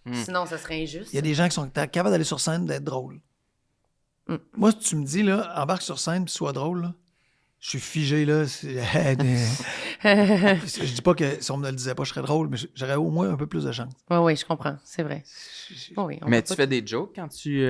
Hmm. Sinon, ça serait injuste. Il y a des gens qui sont capables d'aller sur scène, d'être drôles. Mm. Moi, si tu me dis, là, embarque sur scène puis sois drôle, là, je suis figé, là. Je dis pas que si on me le disait pas, je serais drôle, mais j'aurais au moins un peu plus de chance. Oui, je comprends, c'est vrai. Oui, on Mais va tu pas- fais des jokes quand tu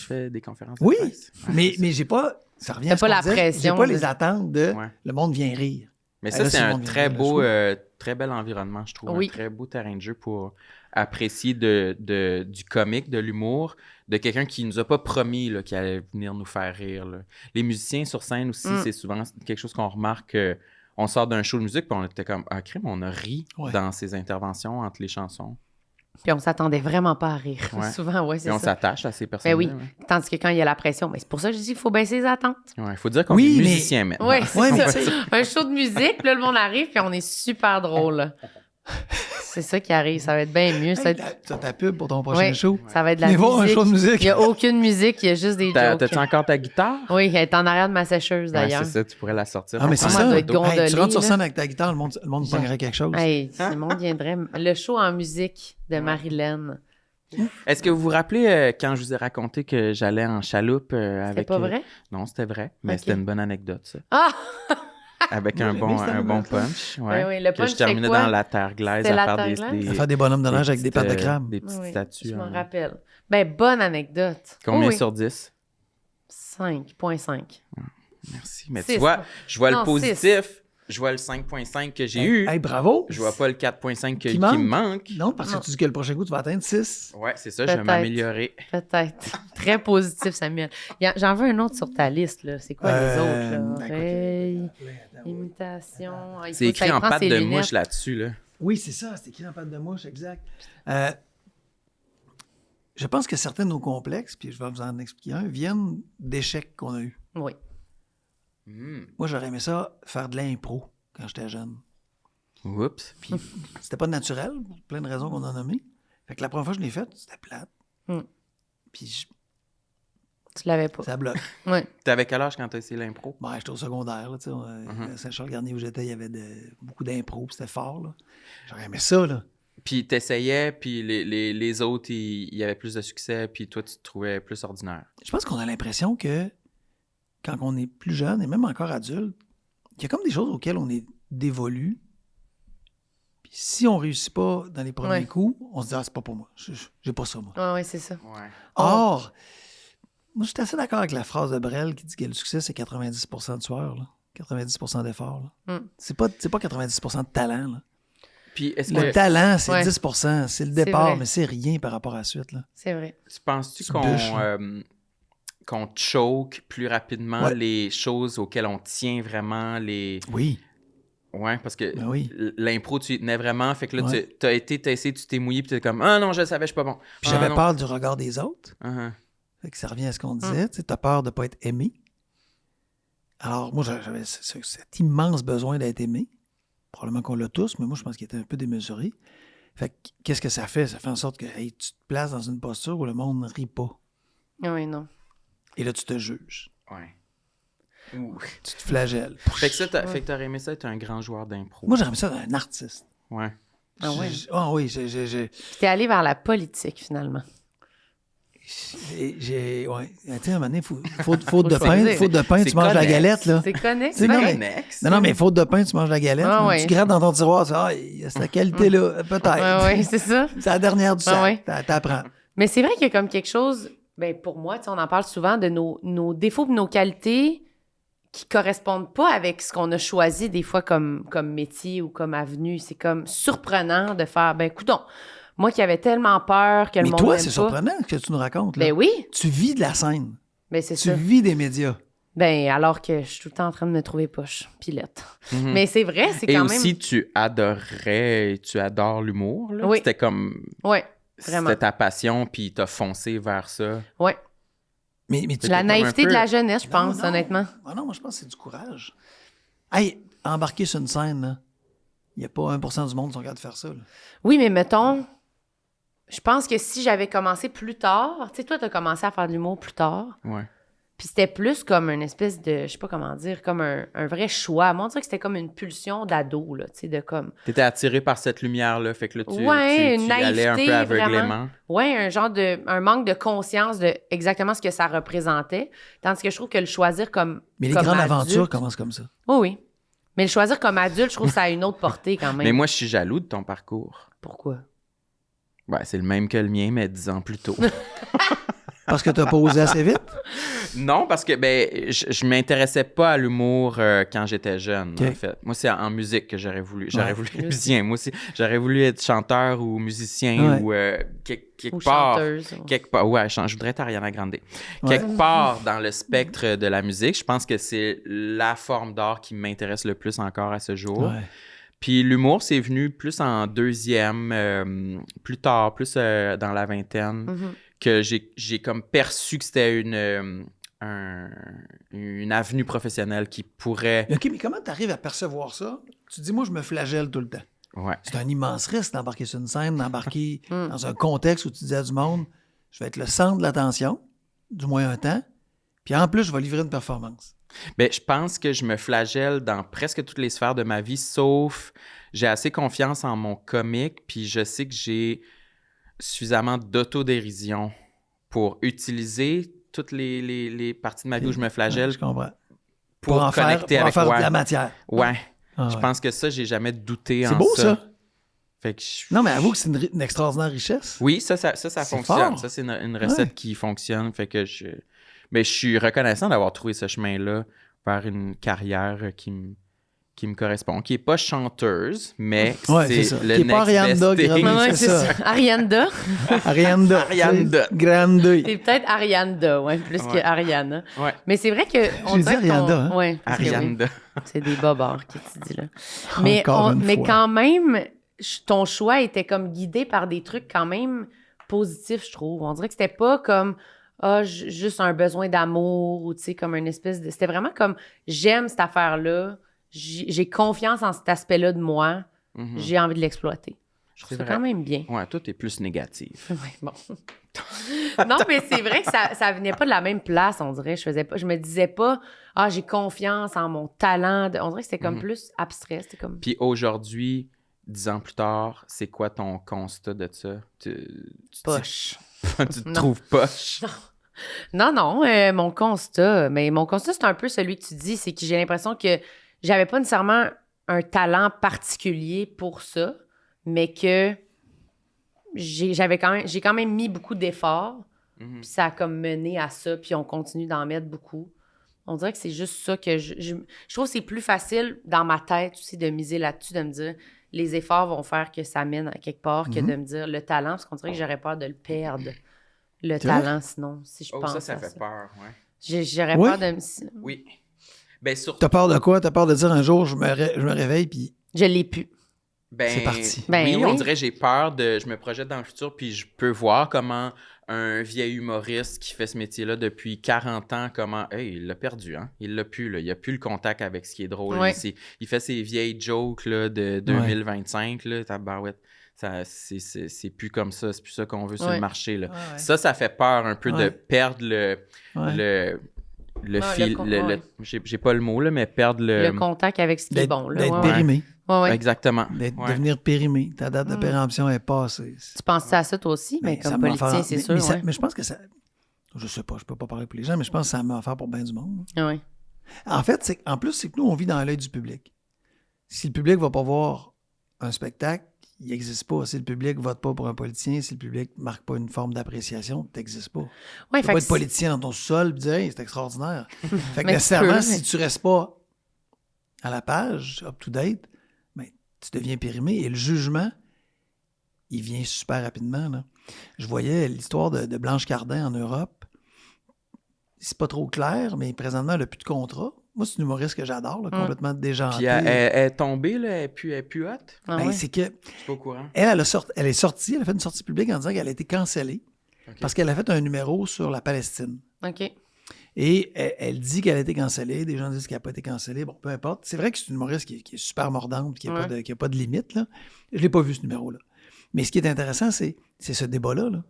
fais des conférences de Oui, presse? Ouais, mais c'est ça. j'ai pas... Ça revient T'as à ce pas qu'on la disait, pression J'ai pas de- les attentes de Ouais. le monde vient rire. Mais Ah, ça, là, c'est c'est un mon très le beau, show. très bel environnement, je trouve. Oui. Un très beau terrain de jeu pour apprécier du comique, de l'humour, de quelqu'un qui nous a pas promis là, qu'il allait venir nous faire rire. Là. Les musiciens sur scène aussi, c'est souvent quelque chose qu'on remarque. On sort d'un show de musique, puis on était comme, ah, crime, on a ri Ouais. dans ces interventions entre les chansons. Puis on s'attendait vraiment pas à rire. Ouais. Souvent, ouais, c'est Et on ça. s'attache à ces Ben personnes-là. oui. Tandis que quand il y a la pression, ben c'est pour ça que je dis qu'il faut baisser les attentes. Il faut dire qu'on Oui, est mais- musicien maintenant. Oui, c'est Ouais, mais ça. tu sais- Un show de musique, puis là, le monde arrive, puis on est super drôle. C'est ça qui arrive. Ça va être bien mieux. Ça va Hey, être... t'as ta pub pour ton prochain Ouais, show. ça va être de la Venez voir un musique. show de musique. Il n'y a aucune musique, il y a juste des jokes. T'as-tu encore ta guitare? Oui, elle est en arrière de ma sécheuse, Ouais, d'ailleurs. c'est ça, tu pourrais la sortir. Ah, mais c'est Moi, ça. elle doit être gondolée, Hey, tu rentres sur là. scène avec ta guitare, le monde pognerait quelque chose. Hey, le monde viendrait. Le show en musique de Marilyn. Est-ce que vous vous rappelez quand je vous ai raconté que j'allais en chaloupe C'est avec... pas vrai? Non, c'était vrai, mais Ok. c'était une bonne anecdote, ça. Ah! Avec Moi, un j'ai bon, aimé cette un bon anecdote-là. punch. Ouais, Oui, le que punch, je terminais c'était quoi? dans la terre glaise C'était à la faire terre des, glaise? À faire des bonhommes de neige avec des petites, pattes de crabe. Des petites Oui, statues. je m'en hein. rappelle. Ben, bonne anecdote. Combien Oh oui. sur 10? 5,5. Merci. Mais Six. tu vois, je vois Non, le positif. Je vois le 5.5 que j'ai eu. Hey, bravo. Je vois pas le 4.5 qui manque. me manque. Non, parce que Non. tu dis que le prochain coup, tu vas atteindre 6. Ouais, c'est ça, je vais Peut-être. m'améliorer. Peut-être. Très positif, Samuel. J'en veux un autre sur ta liste, là. C'est quoi les autres, là? écoute, Hey, imitation. Ah, il C'est faut écrit que ça en prend pâte ses de lunettes. mouche là-dessus. Là. Oui, c'est ça, c'est écrit en pâte de mouche, exact. Je pense que certains de nos complexes, puis je vais vous en expliquer un, viennent d'échecs qu'on a eus. Oui. Moi, j'aurais aimé ça, faire de l'impro quand j'étais jeune. Oups. Puis c'était pas naturel, pour plein de raisons qu'on a nommées. Fait que la première fois que je l'ai faite, c'était plate. Mm. Puis Tu l'avais pas. ça bloque. Oui. T'avais quel âge quand t'as essayé l'impro? Bon, j'étais au secondaire, là, tu sais. À Saint-Charles-Garnier où j'étais, il y avait beaucoup d'impro, puis c'était fort, là. J'aurais aimé ça, là. Puis t'essayais, puis les autres, il y avait plus de succès, puis toi, tu te trouvais plus ordinaire. Je pense qu'on a l'impression que quand on est plus jeune, et même encore adulte, il y a comme des choses auxquelles on est dévolu. Puis si on réussit pas dans les premiers Ouais. coups, on se dit « Ah, c'est pas pour moi. J'ai pas ça, moi. » Oui, c'est ça. Ouais. Or, moi, je suis assez d'accord avec la phrase de Brel qui dit que le succès, c'est 90% de sueur, là. 90% d'effort. là. Mm. C'est pas 90% de talent. Là. Puis est-ce Le que talent, c'est Ouais. 10%. C'est le C'est départ, vrai. mais c'est rien par rapport à la suite. Là. C'est vrai. tu penses-tu Tu bûches, qu'on choke plus rapidement Ouais. les choses auxquelles on tient vraiment les... Oui. Ouais, parce que Ben oui. l'impro, tu y tenais vraiment. Fait que là, Ouais. t'as essayé, tu t'es mouillé, puis t'es comme, ah non, je le savais, je suis pas bon. Puis Ah, j'avais non. peur du regard des autres. Uh-huh. Fait que ça revient à ce qu'on disait. Tu as peur de ne pas être aimé. Alors, moi, j'avais cet immense besoin d'être aimé. Probablement qu'on l'a tous, mais moi, je pense qu'il était un peu démesuré. Fait que, qu'est-ce que ça fait? Ça fait en sorte que hey, tu te places dans une posture où le monde ne rit pas. Oui, non. Et là, tu te juges. Ouais. Tu te flagelles. Fait que t'aurais aimé ça être un grand joueur d'impro. Moi, j'aurais aimé ça un artiste. Ouais. Ah ouais. Oui, Puis t'es allé vers la politique, finalement. Ouais. Tu sais, à un moment donné, faute de pain, tu manges la galette, là. C'est connexe. Non, mais faute de pain, tu manges la galette. Tu grattes dans ton tiroir, tu dis, c'est la qualité-là, peut-être. Oui, c'est ça. C'est la dernière du sac. T'apprends. Mais c'est vrai qu'il y a comme quelque chose, pour moi, on en parle souvent de nos défauts et nos qualités qui correspondent pas avec ce qu'on a choisi des fois comme métier ou comme avenue. C'est comme surprenant de faire, coudonc, moi qui avais tellement peur que le monde Mais toi, m'aime c'est pas. surprenant ce que tu nous racontes. Là. Ben oui. Tu vis de la scène. Ben c'est Tu ça. vis des médias. Alors que je suis tout le temps en train de me trouver poche, pilette. Mais c'est vrai, c'est quand même... Et aussi, tu adores l'humour, là. Oui. C'était comme... Oui, vraiment. C'était ta passion, puis t'as foncé vers ça. Oui. Mais tu La comme naïveté un peu- de la jeunesse, je pense, Non. honnêtement. Ah non, moi, je pense que c'est du courage. Hey, embarquer sur une scène, là, il n'y a pas 1% du monde qui sont capables de faire ça. Là. Oui, mais mettons, je pense que si j'avais commencé plus tard, tu sais, toi, t'as commencé à faire de l'humour plus tard, Ouais. puis c'était plus comme une espèce de, je sais pas comment dire, comme un vrai choix. Moi, on dirait que c'était comme une pulsion d'ado, là, tu sais, de comme... T'étais attiré par cette lumière-là, fait que là, tu une y allais un naïveté, peu aveuglément. vraiment. Ouais, un manque de conscience de exactement ce que ça représentait. Tandis que je trouve que le choisir comme Mais les comme grandes adulte- aventures commencent comme ça. Oui. Mais le choisir comme adulte, je trouve que ça a une autre portée quand même. Mais moi, je suis jaloux de ton parcours. Pourquoi? Ouais, c'est le même que le mien, mais 10 ans plus tôt. Parce que tu n'as pas osé assez vite? Non, parce que je m'intéressais pas à l'humour quand j'étais jeune, Okay. en fait. Moi, c'est en musique que j'aurais voulu. J'aurais voulu être Aussi. musicien. Moi aussi, j'aurais voulu être chanteur ou musicien ou quelque Ou part. chanteuse. Quelque part, ouais, je voudrais être Ariana Grande. Quelque part dans le spectre de la musique, je pense que c'est la forme d'art qui m'intéresse le plus encore à ce jour. Ouais. Puis l'humour, c'est venu plus en deuxième, plus tard, plus dans la vingtaine, que j'ai comme perçu que c'était une avenue professionnelle qui pourrait... OK, mais comment tu arrives à percevoir ça? Tu dis, moi, je me flagelle tout le temps. Ouais. C'est un immense risque d'embarquer sur une scène, d'embarquer dans un contexte où tu dis à du monde, je vais être le centre de l'attention, du moins un temps, puis en plus, je vais livrer une performance. Ben, je pense que je me flagelle dans presque toutes les sphères de ma vie, sauf j'ai assez confiance en mon comique, puis je sais que j'ai suffisamment d'autodérision pour utiliser toutes les parties de ma vie où je me flagelle Je comprends. pour en connecter faire, avec de ouais. la matière. Ouais. Ah, Je ouais. pense que ça, j'ai jamais douté en C'est beau, ça. Fait que Non, mais avoue que c'est une extraordinaire richesse. Oui, ça C'est fonctionne. fort. Ça, c'est une recette qui fonctionne. Fait que mais je suis reconnaissant d'avoir trouvé ce chemin-là vers une carrière qui me correspond, qui n'est pas chanteuse, mais Ouais, c'est ça. le Qui est pas next Ariana best thing. Grande. Ouais, c'est c'est ça. ça. Arianda. Arianda. Arianda. Grande. C'est peut-être Arianda, plus que Ariana. Ouais. Mais c'est vrai que... J'ai dit Arianda, hein? Ouais, parce que oui. Arianda. C'est des bobards que tu dis là. Mais, Encore une fois. quand même, ton choix était comme guidé par des trucs quand même positifs, je trouve. On dirait que c'était pas comme juste un besoin d'amour ou tu sais, comme une espèce de... C'était vraiment comme j'aime cette affaire-là, j'ai confiance en cet aspect-là de moi, j'ai envie de l'exploiter. Je trouve C'est ça vrai. quand même bien. Ouais, toi, t'es plus négatif. Ouais, bon. Non, mais c'est vrai que ça venait pas de la même place, on dirait. Je me disais pas, j'ai confiance en mon talent. On dirait que c'était comme plus abstrait. C'était comme... Puis aujourd'hui, 10 ans plus tard, c'est quoi ton constat de ça? Poche. Tu te Non. trouves poche? Non, mon constat, c'est un peu celui que tu dis, c'est que j'ai l'impression que j'avais pas nécessairement un talent particulier pour ça, mais que j'ai quand même mis beaucoup d'efforts, puis ça a comme mené à ça, puis on continue d'en mettre beaucoup. On dirait que c'est juste ça que je trouve que c'est plus facile dans ma tête aussi de miser là-dessus, de me dire les efforts vont faire que ça mène à quelque part, que de me dire le talent, parce qu'on dirait que j'aurais peur de le perdre, le C'est talent, sinon, si je pense ça à fait peur, ouais. J'aurais Oui. peur de me... Oui. Ben, surtout... T'as peur de quoi? T'as peur de dire un jour, je me réveille, puis Je l'ai pu. Ben, C'est parti. Ben oui, oui. on dirait j'ai peur de... Je me projette dans le futur, puis je peux voir comment un vieil humoriste qui fait ce métier-là depuis 40 ans, comment... Hey, il l'a perdu, hein? Il l'a plus, là. Il a plus le contact avec ce qui est drôle. Ouais. Il fait ses vieilles jokes là, de 2025, là, tabarouette. C'est plus comme ça. C'est plus ça qu'on veut sur Ouais. le marché, là. Ouais. Ça fait peur un peu de Ouais. perdre le Ouais, fil, j'ai pas le mot, là, mais perdre le contact avec ce qui est bon. Là. D'être périmé. Ouais. Exactement. Devenir périmé. Ta date de péremption est passée. Tu penses à ça toi aussi? Mais comme politicien, c'est sûr. Mais je pense que ça... Je sais pas, je peux pas parler pour les gens, mais je pense que ça a à faire pour bien du monde. Oui. En fait, c'est que nous, on vit dans l'œil du public. Si le public va pas voir un spectacle, il n'existe pas. Si le public vote pas pour un politicien, si le public marque pas une forme d'appréciation, tu n'existes pas. Ouais, tu peux pas être politicien dans ton sous-sol et dire « Hey, c'est extraordinaire ». Fait que Mais nécessairement, si tu restes pas à la page, up-to-date, ben, tu deviens périmé. Et le jugement, il vient super rapidement. Là. Je voyais l'histoire de Blanche Cardin en Europe. C'est pas trop clair, mais présentement, elle n'a plus de contrat. Moi, c'est une humoriste que j'adore, là, complètement déjantée. Puis elle est tombée, là, elle est plus hot. C'est que... Je suis pas au courant. Elle est sortie, elle a fait une sortie publique en disant qu'elle a été cancellée parce qu'elle a fait un numéro sur la Palestine. OK. Et elle dit qu'elle a été cancellée. Des gens disent qu'elle n'a pas été cancellée. Bon, peu importe. C'est vrai que c'est une humoriste qui est super mordante, qui n'a pas de limite. Là. Je ne l'ai pas vu, ce numéro-là. Mais ce qui est intéressant, c'est ce débat-là. Là.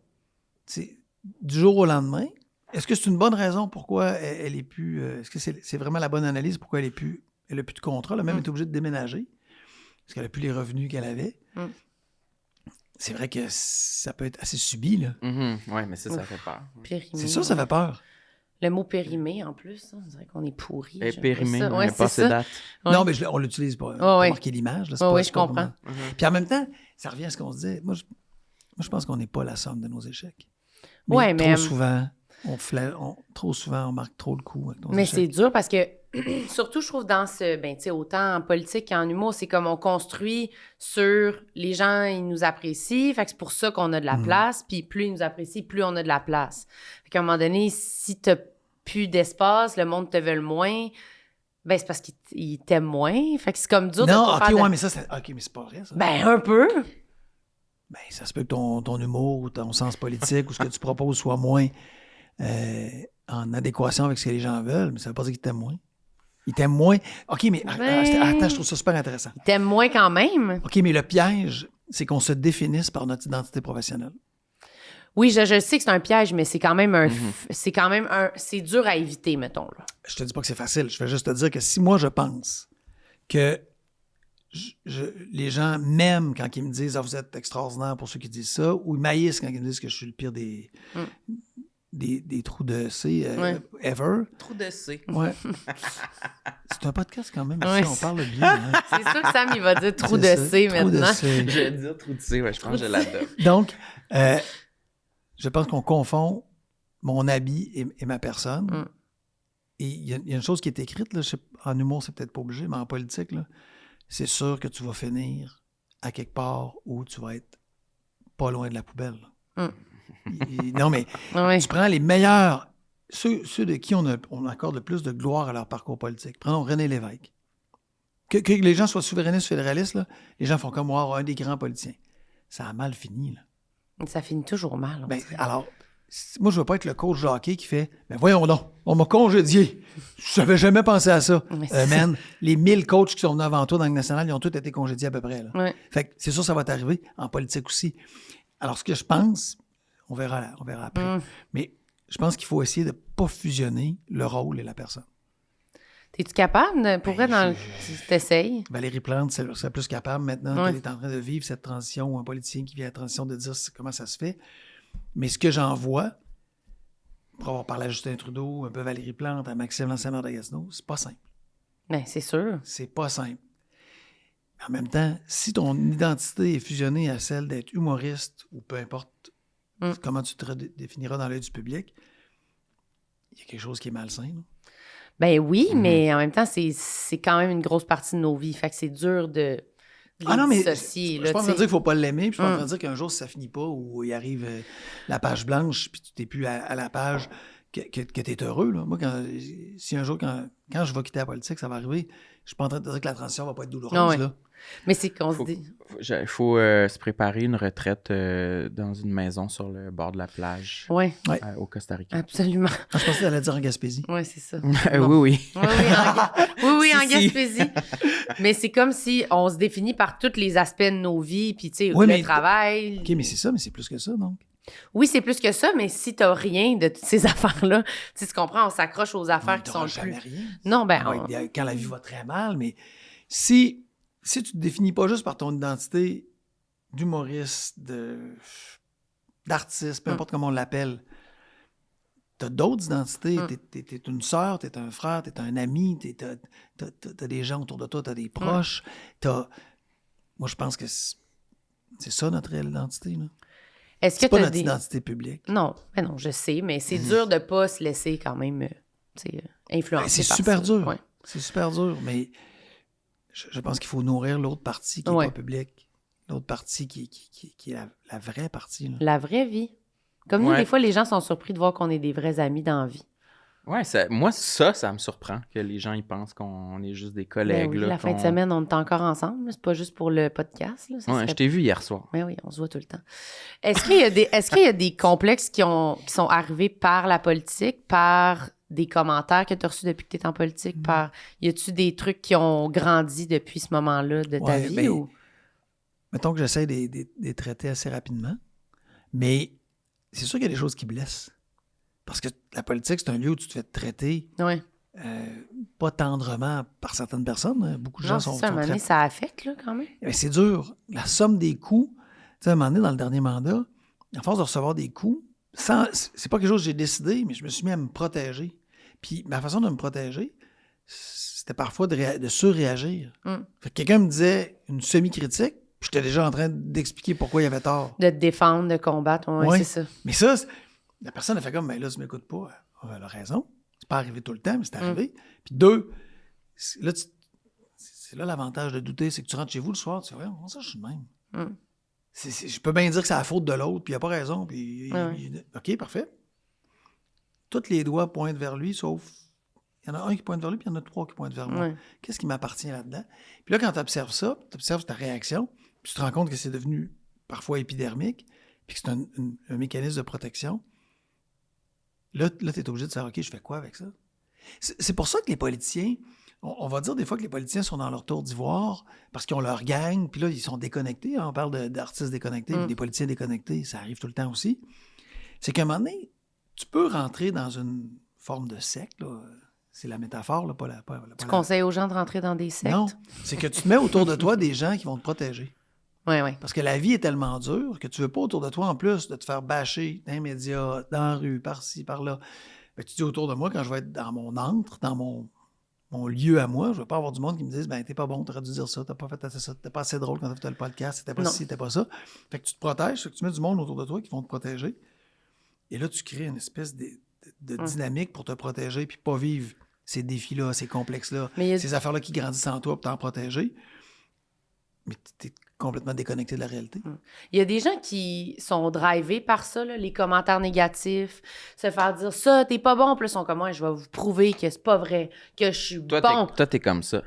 C'est du jour au lendemain. Est-ce que c'est une bonne raison pourquoi elle est plus... est-ce que c'est vraiment la bonne analyse pourquoi elle n'a plus de contrat? Elle a même été obligée de déménager parce qu'elle n'a plus les revenus qu'elle avait. C'est vrai que ça peut être assez subi. Là. Oui, mais ça fait peur. Périmé. C'est sûr, ça fait peur. Le mot périmé, en plus, on dirait qu'on est pourri. Et périmé, on ouais, n'a pas ces dates. Ouais. Non, mais on l'utilise pour marquer l'image. Là, oui, je comprends. Puis en même temps, ça revient à ce qu'on se disait. Moi, je pense qu'on n'est pas la somme de nos échecs. Mais trop souvent... trop souvent, on marque trop le coup. Mais c'est dur parce que, surtout, je trouve, dans ce... autant en politique qu'en humour, c'est comme on construit sur les gens, ils nous apprécient. Fait que c'est pour ça qu'on a de la place. Puis plus ils nous apprécient, plus on a de la place. Fait qu'à un moment donné, si t'as plus d'espace, le monde te veut moins, ben c'est parce qu'ils t'aiment moins. Fait que c'est comme dur de pas faire... Non, mais ça, mais c'est pas vrai, ça. Ben, un peu. Ben, ça se peut que ton humour ou ton sens politique ou ce que tu proposes soit moins... en adéquation avec ce que les gens veulent, mais ça veut pas dire qu'ils t'aiment moins. Ils t'aiment moins. OK, mais attends, je trouve ça super intéressant. Ils t'aiment moins quand même. OK, mais le piège, c'est qu'on se définisse par notre identité professionnelle. Oui, je sais que c'est un piège, mais c'est quand même c'est dur à éviter, mettons. Là. Je te dis pas que c'est facile. Je vais juste te dire que si moi, je pense que les gens m'aiment quand ils me disent « Ah, vous êtes extraordinaire » pour ceux qui disent ça, ou ils m'haïssent quand ils me disent que je suis le pire des trous de C ever. Trous de C. Ouais. C'est un podcast quand même. Ouais, on parle bien. Hein. C'est sûr que Sam, il va dire trou de C maintenant. Je vais dire trou de C, je pense que je l'adopte. Donc, je pense qu'on confond mon habit et ma personne. Et il y a une chose qui est écrite, là, en humour, c'est peut-être pas obligé, mais en politique, là, c'est sûr que tu vas finir à quelque part où tu vas être pas loin de la poubelle. Non, mais tu prends les meilleurs, ceux de qui on accorde le plus de gloire à leur parcours politique. Prenons René Lévesque. Que les gens soient souverainistes, fédéralistes, là, les gens font comme moi, un des grands politiciens. Ça a mal fini. Là. Ça finit toujours mal. Alors, moi, je veux pas être le coach de hockey qui fait « Mais voyons donc, on m'a congédié. Je n'avais jamais pensé à ça. » Man, les 1000 coachs qui sont venus avant toi dans le national, ils ont tous été congédiés à peu près. Là. Fait que c'est sûr ça va t'arriver en politique aussi. Alors, ce que je pense, on verra après. Mais je pense qu'il faut essayer de ne pas fusionner le rôle et la personne. Es-tu capable? Pour vrai, tu t'essayes? Valérie Plante, c'est plus capable maintenant qu'elle est en train de vivre cette transition, ou un politicien qui vit la transition de dire comment ça se fait. Mais ce que j'en vois, pour avoir parlé à Justin Trudeau, un peu Valérie Plante, à Maxime Lansana de Gatineau, c'est pas simple. Bien, c'est sûr. C'est pas simple. En même temps, si ton identité est fusionnée à celle d'être humoriste, ou peu importe comment tu te définiras dans l'œil du public, il y a quelque chose qui est malsain. Là. Ben oui, mais en même temps, c'est quand même une grosse partie de nos vies. Fait que c'est dur de dissocier. Je suis pas en train de dire qu'il ne faut pas l'aimer, puis je suis pas en train de dire qu'un jour, si ça finit pas, ou il arrive la page blanche, puis tu n'es plus à la page, que tu es heureux. Là. Moi, si un jour, quand je vais quitter la politique, ça va arriver, je suis pas en train de dire que la transition va pas être douloureuse. Là. Mais c'est qu'on se dit... Il faut se préparer une retraite dans une maison sur le bord de la plage au Costa Rica. Absolument. Je pensais que tu allais dire en Gaspésie. Oui, c'est ça. Oui. En Gaspésie. Mais c'est comme si on se définit par tous les aspects de nos vies, puis tu sais, le travail. OK, mais c'est ça, mais c'est plus que ça, donc. Oui, c'est plus que ça, mais si t'as rien de toutes ces affaires-là, tu comprends, on s'accroche aux affaires qui sont le jamais plus... rien. Non, ben... Quand la vie va très mal, mais si tu te définis pas juste par ton identité d'humoriste, d'artiste, peu importe comment on l'appelle, t'as d'autres identités. T'es une sœur, t'es un frère, t'es un ami, t'as des gens autour de toi, t'as des proches. Moi, je pense que c'est ça notre réelle identité. Là. Est-ce que c'est pas t'as notre identité publique. Non, je sais, mais c'est dur de pas se laisser quand même influencer c'est par super ça. dur. Ouais. C'est super dur, mais je pense qu'il faut nourrir l'autre partie qui n'est pas publique. L'autre partie qui est la vraie partie. Là. La vraie vie. Comme nous, des fois, les gens sont surpris de voir qu'on est des vrais amis dans la vie. Ouais, moi, ça me surprend que les gens ils pensent qu'on est juste des collègues. Ben oui, là, la fin de semaine, on est encore ensemble. C'est pas juste pour le podcast. Là, je t'ai vu hier soir. Ben oui, on se voit tout le temps. Est-ce qu'il y a des complexes qui sont arrivés par la politique, par des commentaires que tu as reçus depuis que tu es en politique? Y a-tu des trucs qui ont grandi depuis ce moment-là de ta vie? Ben, ou... Mettons que j'essaie de les traiter assez rapidement, mais c'est sûr qu'il y a des choses qui blessent. Parce que la politique, c'est un lieu où tu te fais traiter pas tendrement par certaines personnes. Beaucoup de gens sont à un moment donné, ça affecte là, quand même. Mais c'est dur. La somme des coups, tu sais, à un moment donné, dans le dernier mandat, à force de recevoir des coups, c'est pas quelque chose que j'ai décidé, mais je me suis mis à me protéger. Puis ma façon de me protéger, c'était parfois de surréagir. Fait que quelqu'un me disait une semi-critique, puis j'étais déjà en train d'expliquer pourquoi il avait tort. De te défendre, de combattre, c'est ça. Mais ça, la personne a fait comme, ben là, tu m'écoutes pas. Elle a raison. C'est pas arrivé tout le temps, mais c'est arrivé. Puis deux, là, c'est là l'avantage de douter, c'est que tu rentres chez vous le soir, tu fais, comment ça, je suis de même? Je peux bien dire que c'est la faute de l'autre, puis il n'a pas raison. Puis, OK, parfait. Tous les doigts pointent vers lui, sauf il y en a un qui pointe vers lui, puis il y en a 3 qui pointent vers moi. Qu'est-ce qui m'appartient là-dedans? Puis là, quand tu observes ça, tu observes ta réaction, puis tu te rends compte que c'est devenu parfois épidermique, puis que c'est un mécanisme de protection. Là tu es obligé de savoir, OK, je fais quoi avec ça? C'est pour ça que les politiciens, on va dire des fois que les politiciens sont dans leur tour d'ivoire parce qu'ils ont leur gang, puis là, ils sont déconnectés. On parle d'artistes déconnectés, puis des politiciens déconnectés, ça arrive tout le temps aussi. C'est qu'à un moment donné, tu peux rentrer dans une forme de secte, là. C'est la métaphore, là, pas la... Tu conseilles aux gens de rentrer dans des sectes? Non, c'est que tu te mets autour de toi des gens qui vont te protéger. Oui. Parce que la vie est tellement dure que tu veux pas autour de toi, en plus, de te faire bâcher dans les médias, dans la rue, par-ci, par-là. Ben, tu dis autour de moi, quand je vais être dans mon antre, dans mon lieu à moi, je vais pas avoir du monde qui me dise, ben t'es pas bon, t'aurais dû dire ça, t'as pas fait assez ça, t'es pas assez drôle quand t'as fait le podcast, c'était pas ci, c'était pas ça. Fait que tu te protèges, fait que tu mets du monde autour de toi qui vont te protéger. Et là, tu crées une espèce de dynamique pour te protéger puis pas vivre ces défis-là, ces complexes-là, ces affaires-là qui grandissent en toi pour t'en protéger. Mais tu es complètement déconnecté de la réalité. Il y a des gens qui sont drivés par ça, là, les commentaires négatifs, se faire dire ça, t'es pas bon, puis ils sont comme moi, je vais vous prouver que c'est pas vrai, que je suis bon. Toi, t'es comme ça.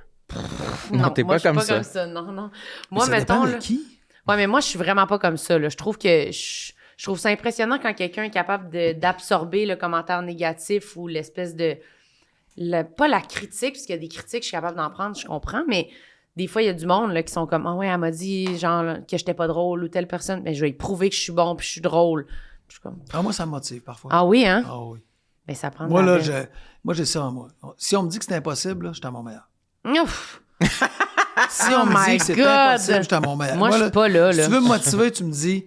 Non, t'es moi, pas je suis comme pas ça. comme ça. Non. Moi, ça mettons. Dépend de qui? Ouais, mais moi, je suis vraiment pas comme ça. Là. Je trouve que je trouve ça impressionnant quand quelqu'un est capable d'absorber le commentaire négatif ou l'espèce de. Pas la critique, parce qu'il y a des critiques, je suis capable d'en prendre, je comprends, mais des fois, il y a du monde là, qui sont comme, ah ouais, elle m'a dit genre là, que j'étais pas drôle ou telle personne, mais je vais lui prouver que je suis bon puis je suis drôle. Je suis comme... Ah, moi, ça me motive parfois. Ah oui, hein? Ah oui. Mais ça prend de moi, la là, peine. moi, j'ai ça en moi. Si on me dit que c'est impossible, là, je suis à mon meilleur. Ouf! Si on me dit que c'est impossible, je suis à mon meilleur. Moi, je suis pas là. Si tu veux me motiver, tu me dis,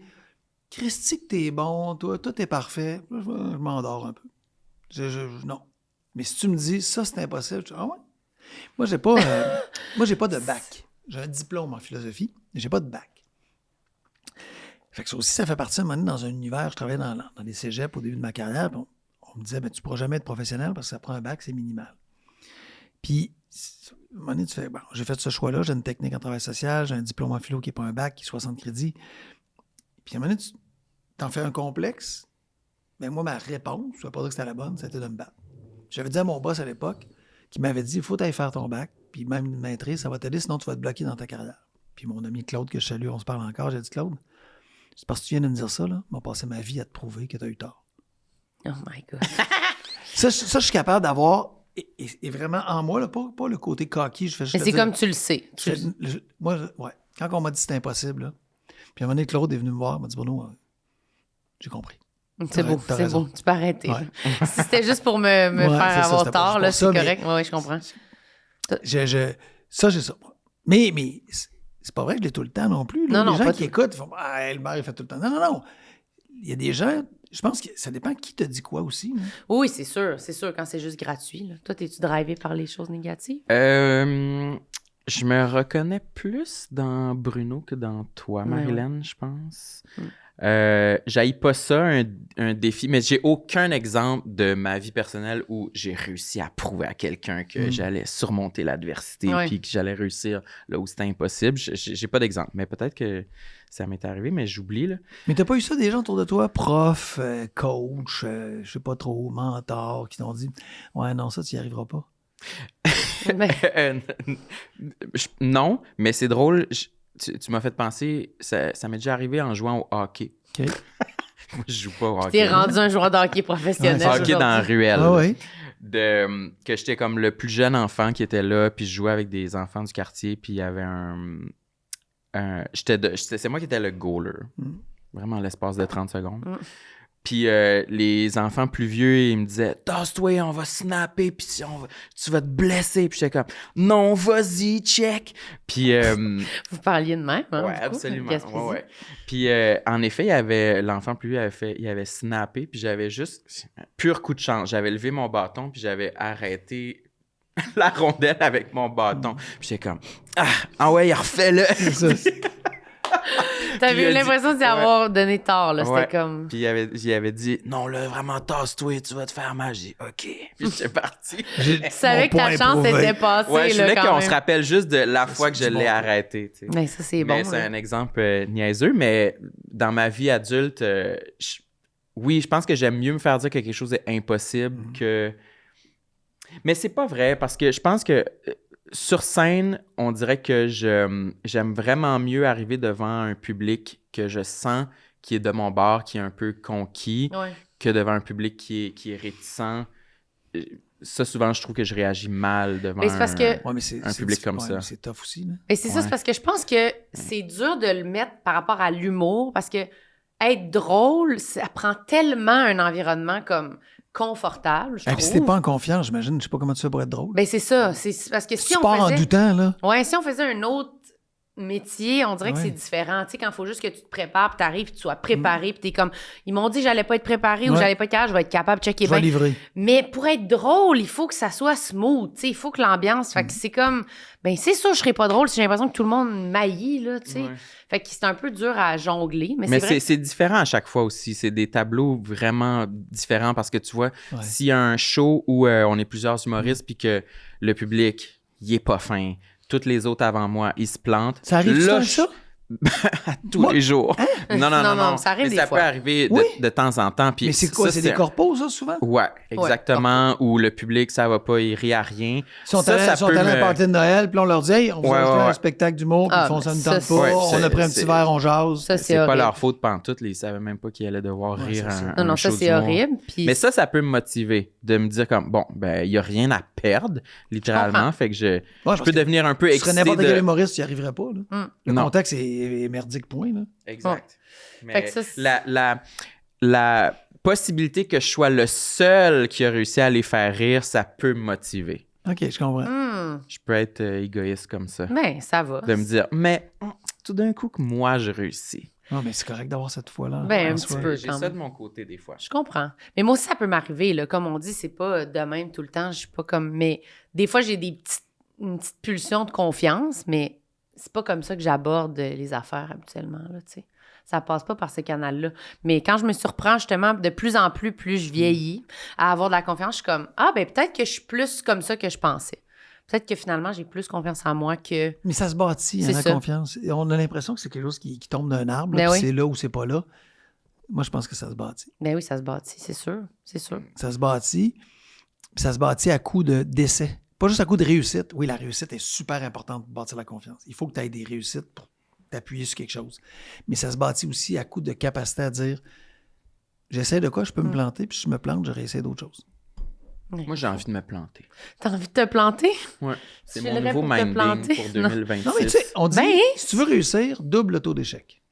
Christy, que t'es bon, toi, tout est parfait. Je m'endors un peu. Non. Mais si tu me dis, ça, c'est impossible, je dis, ah ouais? Moi, j'ai pas de bac. J'ai un diplôme en philosophie, mais j'ai pas de bac. Fait que ça aussi, ça fait partie, à un moment donné, dans un univers, je travaillais dans des cégeps au début de ma carrière, puis on me disait, ben, tu pourras jamais être professionnel parce que ça prend un bac, c'est minimal. Puis, à un moment donné, tu fais, bon, j'ai fait ce choix-là, j'ai une technique en travail social, j'ai un diplôme en philo qui n'est pas un bac, qui est 60 crédits. Puis, à un moment donné, tu t'en fais un complexe. Mais moi, ma réponse, je ne vais pas dire que c'était la bonne, c'était de me battre. J'avais dit à mon boss à l'époque, qui m'avait dit, il faut aller faire ton bac, puis même une maîtrise, ça va t'aider, sinon tu vas te bloquer dans ta carrière. Puis mon ami Claude, que je salue, on se parle encore, j'ai dit, Claude, c'est parce que tu viens de me dire ça, là, je vais passer ma vie à te prouver que tu as eu tort. Oh my God. ça, je suis capable d'avoir, et vraiment en moi, là, pas le côté cocky. Mais c'est comme tu le sais. Moi, ouais, quand on m'a dit que c'était impossible, là, puis à un moment donné, Claude est venu me voir, il m'a dit, Bruno, J'ai compris. C'est beau, T'as c'est raison. beau. Tu peux arrêter. Ouais. Si c'était juste pour me Ouais, faire c'est ça, avoir c'était pas tort, juste là, pour c'est ça, correct. Oui, je comprends. Ça, j'ai ça. Mais c'est pas vrai que je l'ai tout le temps non plus. Là. Non, les pas gens tout. qui écoutent font le maire, il fait tout le temps. Non. Il y a des gens, je pense que ça dépend qui te dit quoi aussi. Là. Oui, c'est sûr, quand c'est juste gratuit. Là. Toi, es-tu drivé par les choses négatives? Je me reconnais plus dans Bruno que dans toi, Marilyn, je pense. J'haïs pas ça, un défi, mais j'ai aucun exemple de ma vie personnelle où j'ai réussi à prouver à quelqu'un que j'allais surmonter l'adversité puis que j'allais réussir là où c'était impossible. J'ai pas d'exemple, mais peut-être que ça m'est arrivé, mais j'oublie, là. Mais t'as pas eu ça des gens autour de toi, profs, coach, je sais pas trop, mentors, qui t'ont dit « Ouais, non, ça, tu y arriveras pas. » Non, mais c'est drôle. Tu m'as fait penser, ça m'est déjà arrivé en jouant au hockey. OK. Moi, je joue pas au hockey. T'es rendu un joueur de hockey professionnel. Ouais, Hockey dans la ruelle. Ah oui. Que j'étais comme le plus jeune enfant qui était là, puis je jouais avec des enfants du quartier, puis il y avait c'est moi qui étais le goaler. Vraiment l'espace de 30 secondes. Puis les enfants plus vieux, ils me disaient « Tasse-toi, on va snapper, puis tu vas te blesser. » Puis j'étais comme « Non, vas-y, check. » Puis... Vous parliez de même, hein? ouais, du coup, absolument. Gaspésie. Ouais. Puis en effet, l'enfant plus vieux il avait snappé, puis j'avais juste pur coup de chance. J'avais levé mon bâton, puis j'avais arrêté la rondelle avec mon bâton. Puis j'étais comme « Ah ouais, refais-le. » C'est ça. T'avais eu l'impression d'y avoir donné tort, là. C'était Ouais. comme... Puis il avait dit « Non, là, vraiment, tasse-toi, tu vas te faire mal. » J'ai dit « OK. » Puis j'étais parti. Tu savais que ta chance était passée, Ouais, je là, voulais quand qu'on même. se rappelle juste de la fois que je c'est l'ai bon. arrêté. Tu sais. Mais ça, c'est bon. Mais c'est là. un exemple niaiseux, mais dans ma vie adulte, oui, je pense que j'aime mieux me faire dire que quelque chose est impossible que... Mais c'est pas vrai, parce que je pense que sur scène, on dirait que j'aime vraiment mieux arriver devant un public que je sens qui est de mon bord, qui est un peu conquis, Ouais. que devant un public qui est réticent. Ça, souvent, je trouve que je réagis mal devant Mais c'est parce que- Ouais, mais c'est un public comme ça. mais c'est tough aussi. Là. Et c'est ça, Ouais. c'est parce que je pense que c'est dur de le mettre par rapport à l'humour, parce que être drôle, ça prend tellement un environnement comme confortable, je Et puis trouve. si t'es pas en confiance, j'imagine, je sais pas comment tu fais pour être drôle. Ben c'est ça, c'est parce que si tu on pars en faisait... doutant, là. Ouais, si on faisait un autre métier, on dirait que Ouais. c'est différent. Tu sais, quand il faut juste que tu te prépares, puis t'arrives, puis tu sois préparé, puis t'es comme... Ils m'ont dit que j'allais pas être préparé ou Ouais. j'allais pas être capable, je vais être capable de checker Je vais bien. livrer. Mais pour être drôle, il faut que ça soit smooth, tu sais, il faut que l'ambiance... Fait que c'est comme... Ben c'est sûr, je serais pas drôle si j'ai l'impression que tout le monde maillit, là, tu sais. Ouais. Fait que c'est un peu dur à jongler, mais Mais c'est vrai. c'est différent à chaque fois aussi. C'est des tableaux vraiment différents parce que tu vois, Ouais. s'il y a un show où on est plusieurs humoristes puis que le public, il est pas fin, toutes les autres avant moi, ils se plantent. Ça arrive là, ça? à tous Moi- les jours. Non, Non, ça arrive mais des ça fois. peut arriver Oui. de temps en temps. Puis Mais c'est quoi? ça, C'est des corpos, ça, souvent? Ouais, exactement. Où le public, ça va pas, il rit à rien. Ils sont Ça, allés ça à peut un me- party de Noël, puis on leur dit, hey, on va Ouais, acheter ouais, un ouais. spectacle d'humour, puis Ah, ils font ça mais ne ça, tente c'est- pas. Ouais, On a pris un petit c'est- verre, on jase. Ça, c'est C'est pas horrible. leur faute pantoute. Ils savaient même pas qu'ils allaient devoir Ouais, rire c'est ça. un Non, ça, show c'est d'humour. horrible. Puis Mais ça peut me motiver de me dire comme, bon, ben, il n'y a rien à perdre, littéralement. Fait que je peux devenir un peu Tu serais excité n'importe de... quel humoriste, tu n'y arriverais pas. Là. Le Non. contexte est merdique, point. Là. Exact. Fait Mais que ça, c'est- la possibilité que je sois le seul qui a réussi à les faire rire, ça peut me motiver. OK, je comprends. Je peux être égoïste comme ça. Ben, ça va. De me dire, mais tout d'un coup que moi, je réussis. Non, mais c'est correct d'avoir cette foi-là. Ben, en un soi. petit peu. J'ai quand ça même. de mon côté des fois. Je comprends. Mais moi aussi, ça peut m'arriver. Là. Comme on dit, c'est pas de même tout le temps. Je suis pas comme... Mais des fois, j'ai une petite pulsion de confiance, mais c'est pas comme ça que j'aborde les affaires habituellement, là, tu sais. Ça passe pas par ce canal-là. Mais quand je me surprends, justement, de plus en plus je vieillis, à avoir de la confiance, je suis comme, ah, ben peut-être que je suis plus comme ça que je pensais. Peut-être que finalement, j'ai plus confiance en moi que... Mais ça se bâtit, C'est la ça. confiance. Et on a l'impression que c'est quelque chose qui tombe d'un arbre, Ben là, puis oui. c'est là ou c'est pas là. Moi, je pense que ça se bâtit. Ben oui, ça se bâtit, c'est sûr. C'est sûr. Ça se bâtit, puis ça se bâtit à coup d'essais. Pas juste à coup de réussite. Oui, la réussite est super importante pour bâtir la confiance. Il faut que tu aies des réussites pour t'appuyer sur quelque chose. Mais ça se bâtit aussi à coup de capacité à dire j'essaie de quoi, je peux me planter, puis si je me plante, je réessaie d'autres choses. Moi, j'ai envie de me planter. T'as envie de te planter? Ouais. C'est Tu mon filerais nouveau pour te minding planter? pour Non. 2026. Non, mais tu sais, on dit Ben, si tu veux réussir, double le taux d'échec.